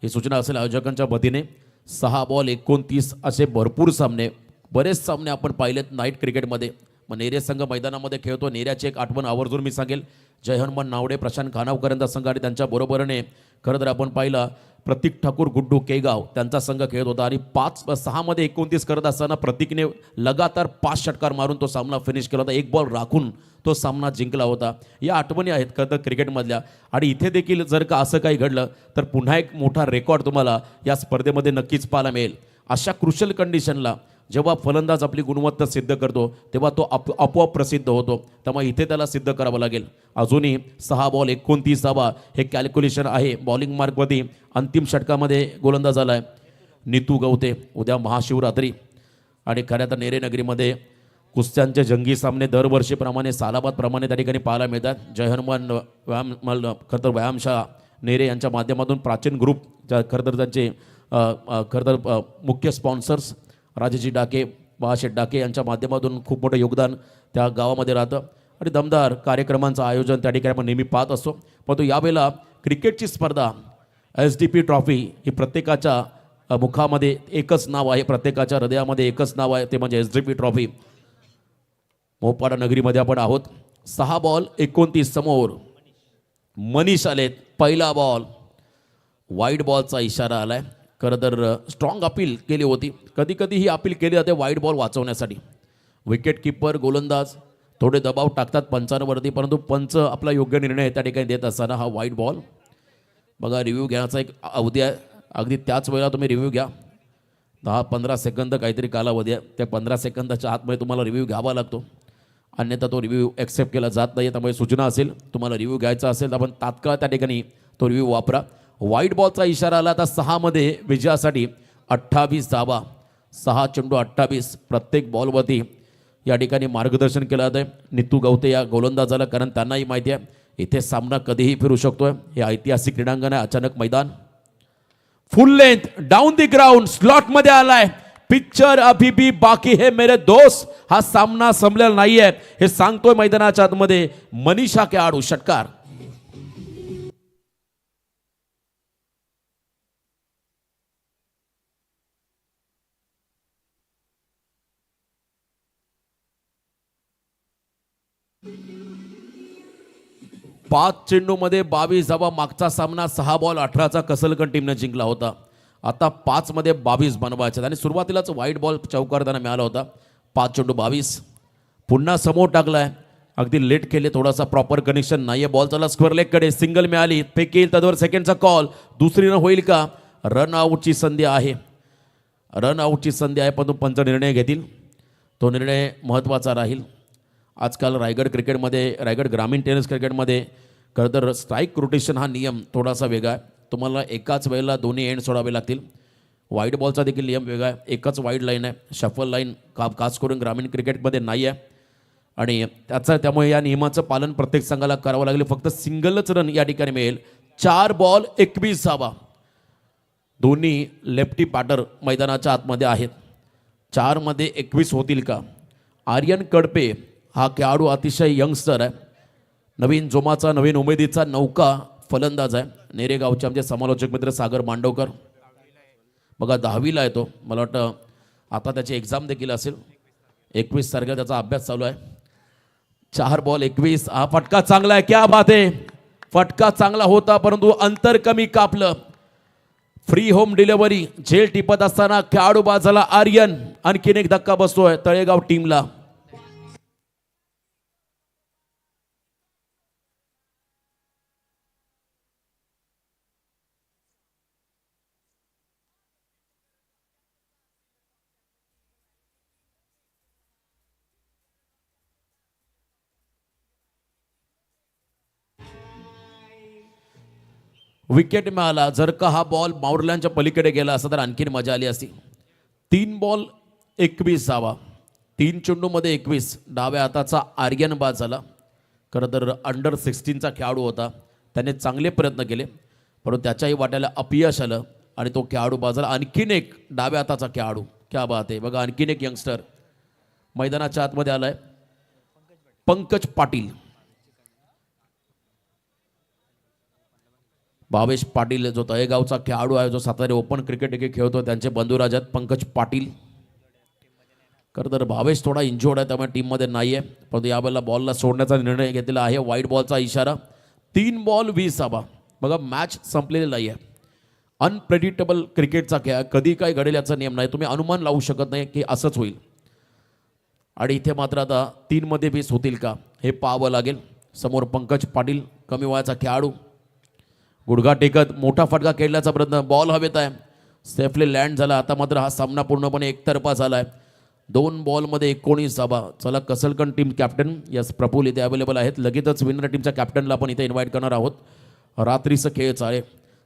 ही सूचना असेल आयोजकांच्या वतीने. 6 बॉल 29 असे भरपूर सामने, बरेच सामने आपण पाहिलेत नाईट क्रिकेटमध्ये. मग नेरे संघ मैदानामध्ये खेळतो. नेऱ्याची एक आठवण आवर्जून मी सांगेल. जय हनुमान नावडे, प्रशांत खानावकर यांचा संघ आणि त्यांच्या बरोबरीने खरं तर आपण पाहिलं प्रतीक ठाकूर, गुड्डू केगाव त्यांचा संघ खेळत होता. आणि 5-6 मध्ये 29 करत असताना प्रतीकने लगातार 5 षटकार मारून तो सामना फिनिश केला होता. एक बॉल राखून तो सामना जिंकला होता. या आठवणी आहेत खरं तर क्रिकेटमधल्या. आणि इथे देखील जर का असं काही घडलं तर पुन्हा एक मोठा रेकॉर्ड तुम्हाला या स्पर्धेमध्ये नक्कीच पाहायला मिळेल. अशा क्रुशल कंडिशनला जेव्हा फलंदाज आपली गुणवत्ता सिद्ध करतो तेव्हा तो आपोआप प्रसिद्ध होतो. त्यामुळे इथे त्याला सिद्ध करावं लागेल. अजूनही 6 बॉल 29 हे कॅल्क्युलेशन आहे. बॉलिंग मार्कमध्ये अंतिम षटकामध्ये गोलंदाज झाला आहे नीतू गवते. उद्या महाशिवरात्री आणि खऱ्या तर नेरे नगरीमध्ये कुस्त्यांचे जंगी सामने दरवर्षीप्रमाणे सालाबादप्रमाणे त्या ठिकाणी पाहायला मिळतात. जय हनुमान खरं तर व्यायामशाळा नेरे यांच्या माध्यमातून प्राचीन ग्रुप खरं तर त्यांचे खरं तर मुख्य स्पॉन्सर्स राजेजी डाके, बाळाशेठ डाके यांच्या माध्यमातून खूप मोठं योगदान त्या गावामध्ये राहतं. आणि दमदार कार्यक्रमांचं आयोजन त्या ठिकाणी आपण नेहमी पाहत असतो. परंतु यावेळेला क्रिकेटची स्पर्धा SDP ट्रॉफी ही प्रत्येकाच्या मुखामध्ये एकच नाव आहे, प्रत्येकाच्या हृदयामध्ये एकच नाव आहे, ते म्हणजे SDP ट्रॉफी. मोपाडा नगरीमध्ये आपण आहोत. 6 बॉल 29 समोर मनीष आलेत. पहिला बॉल वाईड बॉलचा इशारा आलाय. खरं तर स्ट्रॉंग अपील केली होती. कधी कधी ही अपील केली जाते वाईड बॉल वाचवण्यासाठी. विकेट किपर गोलंदाज थोडे दबाव टाकतात पंचांवरती, परंतु पंच आपला योग्य निर्णय त्या ठिकाणी देत असताना हा वाईड बॉल. बघा रिव्ह्यू घ्यायचा एक अवधी आहे. अगदी त्याच वेळेला तुम्ही रिव्ह्यू घ्या. 10-15 सेकंद काहीतरी कालावधी आहे. त्या 15 सेकंदाच्या आतमध्ये तुम्हाला रिव्ह्यू घ्यावा लागतो, अन्यथा तो रिव्ह्यू ॲक्सेप्ट केला जात नाही. त्यामुळे सूचना असेल तुम्हाला रिव्ह्यू घ्यायचा असेल तर आपण तात्काळ त्या ठिकाणी तो रिव्ह्यू वापरा. वाईट बॉलचा इशारा आला. आता 6 मध्ये विजयासाठी 28 धावा, 6 चेंडू 28 प्रत्येक बॉलवरती या ठिकाणी मार्गदर्शन केलं जातं नीतू गवते या गोलंदाजाला. कारण त्यांनाही माहिती आहे इथे सामना कधीही फिरू शकतोय. हे ऐतिहासिक क्रीडांगण आहे. अचानक मैदान फुल लेंथ डाऊन दी ग्राउंड स्लॉटमध्ये आलाय. पिक्चर अभी भी बाकी है मेरे दोस्त. हा सामना संपलेला नाहीये हे सांगतोय मैदानाच्या आतमध्ये मनीषा खेळाडू. षटकार. पाच चेंडूमध्ये 22 धावा. मागचा सामना 6 बॉल 18चा कसलकन टीमने जिंकला होता. आता 5 मध्ये 22 बनवायचे आणि सुरुवातीलाच वाईट बॉल चौकार त्यांना मिळाला होता. 5 चेंडू 22 पुन्हा समोर टाकलाय. अगदी लेट केले, थोडासा प्रॉपर कनेक्शन नाहीये. बॉल चला स्क्वेअर लेग कडे. सिंगल मिळाली, फेकेल त्यावर सेकंडचा कॉल. दुसरी न होईल का? रन आऊटची संधी आहे. रन आऊटची संधी आहे, परंतु पंच निर्णय घेतील. तो निर्णय महत्त्वाचा राहील. आजकाल रायगड क्रिकेटमध्ये, रायगड ग्रामीण टेनिस क्रिकेटमध्ये खरं तर स्ट्राईक रोटेशन हा नियम थोडासा वेगळा आहे. तुम्हाला एकाच वेळेला दोन्ही एंड सोडावे लागतील. वाईड बॉलचा देखील नियम वेगळा आहे. एकच वाईड लाईन आहे. शफल लाईन खास करून ग्रामीण क्रिकेटमध्ये नाही आहे आणि त्यामुळे या नियमाचं पालन प्रत्येक संघाला करावं लागेल. फक्त सिंगलच रन या ठिकाणी मिळेल. 4 बॉल 21 धावा. दोन्ही लेफ्टी बॅटर मैदानाच्या आतमध्ये आहेत. 4 मध्ये 21 होतील का? आर्यन कडपे हा खेळाडू अतिशय यंगस्टर आहे. नवीन जोमाचा, नवीन उमेदीचा नौका फलंदाज आहे. नेरेगावचे आमचे समालोचक मित्र सागर मांडवकर बघा 10वीला येतो. मला वाटतं आता त्याची एक्झाम देखील असेल. 21 तारखेला त्याचा अभ्यास चालू आहे. 4 बॉल 21. हा फटका चांगला आहे. क्या बात आहे. फटका चांगला होता परंतु अंतर कमी कापलं. Free home delivery. झेल टिपत असताना खेळाडू बाजाला आर्यन. आणखीन एक धक्का बसतोय तळेगाव टीमला. विकेट मिळाला. जर का हा बॉल बाउंड्रीलाईनच्या पलीकडे गेला असता तर आणखीन मजा आली असती. 3 बॉल 21 धावा. 3 चेंडूमध्ये 21. डाव्या हाताचा आर्यन बाद झाला. खरं तर अंडर 16चा खेळाडू होता. त्याने चांगले प्रयत्न केले परंतु त्याच्याही वाट्याला अपयश आलं आणि तो खेळाडू बाद झाला. आणखीन एक डाव्या हाताचा खेळाडू. क्या बात आहे. बघा आणखीन एक यंगस्टर मैदानाच्या आतमध्ये आलाय. पंकज पाटील. भावेश पाटील जो तळेगावचा खेळाडू आहे, जो सातारा ओपन क्रिकेट देखील खेळतो, त्यांचे बंधू राजात पंकज पाटील. खरं तर भावेश थोडा इंजोर्ड आहे, त्यामुळे टीममध्ये नाही आहे, परंतु यावेळेला बॉलला सोडण्याचा निर्णय घेतलेला आहे. वाईट बॉलचा इशारा. 3 बॉल 20 धावा. बघा मॅच संपलेली नाही आहे. अनप्रेडिक्टेबल क्रिकेटचा खेळ, कधी काय घडेल याचा नियम नाही. तुम्ही अनुमान लावू शकत नाही की असंच होईल. आणि इथे मात्र आता 3 मध्ये 20 होतील का हे पाहावं लागेल. समोर पंकज पाटील, कमी वयाचा खेळाडू, गुडघा टेकत मोठा फटका खेळण्याचा प्रयत्न. बॉल हवेत आहे, सेफली लँड झाला. आता मात्र हा सामना पूर्णपणे एकतर्फा झाला आहे. 2 बॉलमध्ये 19 धावा. चला कसलकन टीम कॅप्टन यस प्रफुल इथे अवेलेबल आहेत. लगेचच विनर टीमच्या कॅप्टनला आपण इथे इन्व्हाइट करणार आहोत. रात्रीचं खेळ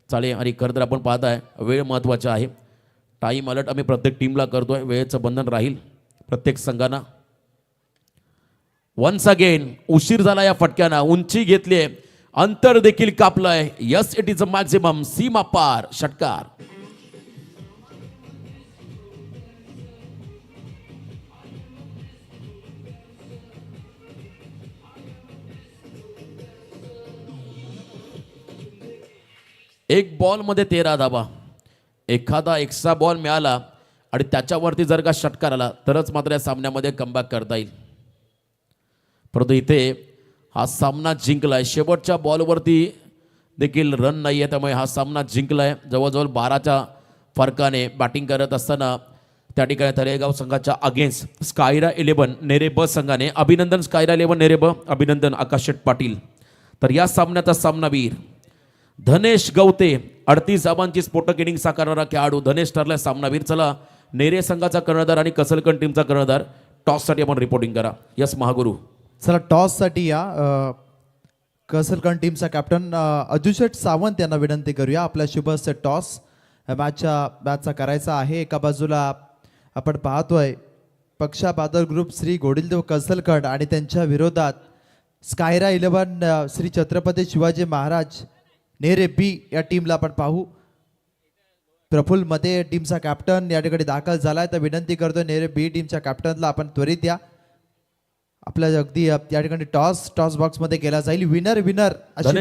चाले आणि खरं तर आपण पाहताय वेळ महत्त्वाचा आहे. टाईम अलर्ट आम्ही प्रत्येक टीमला करतोय. वेळेचं बंधन राहील प्रत्येक संघांना. वन्स अगेन उशीर झाला या फटक्यानं. उंची घेतली आहे, अंतर देखील कापलंय. Yes it is a maximum. सीमा पार षटकार. एक बॉलमध्ये 13 धावा. एखादा एक्स्ट्रा बॉल मिळाला आणि त्याच्यावरती जर का षटकार आला तरच मात्र या सामन्यामध्ये कमबॅक करता येईल. परंतु इथे हा सामना जिंकलाय. शेवटच्या बॉलवरती देखील रन नाही आहे, त्यामुळे हा सामना जिंकलाय. जवळजवळ 12च्या फरकाने बॅटिंग करत असताना त्या ठिकाणी तळेगाव संघाच्या अगेन्स्ट स्कायरा 11 नेरे ब संघाने. अभिनंदन स्कायरा 11 नेरे ब, अभिनंदन आकाश शेट पाटील. तर या सामन्याचा सामनावीर धनेश गवते. 38 धावांची स्फोटक इनिंग साकारणारा खेळाडू धनेश ठरला सामनावीर. चला नेरे संघाचा कर्णधार आणि कसलकन टीमचा कर्णधार टॉससाठी आपण रिपोर्टिंग करा. यस महागुरू. चला टॉससाठी या कसलकण टीमचा कॅप्टन अजुशेट सावंत यांना विनंती करूया. आपल्या शुभ हस्ते टॉस मॅचचा करायचा आहे. एका बाजूला आपण पाहतोय पक्षा बादल ग्रुप श्री गोडिलदेव कसलकण आणि त्यांच्या विरोधात स्कायरा 11 श्री छत्रपती शिवाजी महाराज नेरे बी या टीमला आपण पाहू. प्रफुल्ल मध्ये टीमचा कॅप्टन या ठिकाणी दाखल झालाय. तर विनंती करतोय नेरे बी टीमच्या कॅप्टनला आपण त्वरित या. आपल्या अगदी या ठिकाणी टॉस बॉक्समध्ये केला जाईल. विनर अशी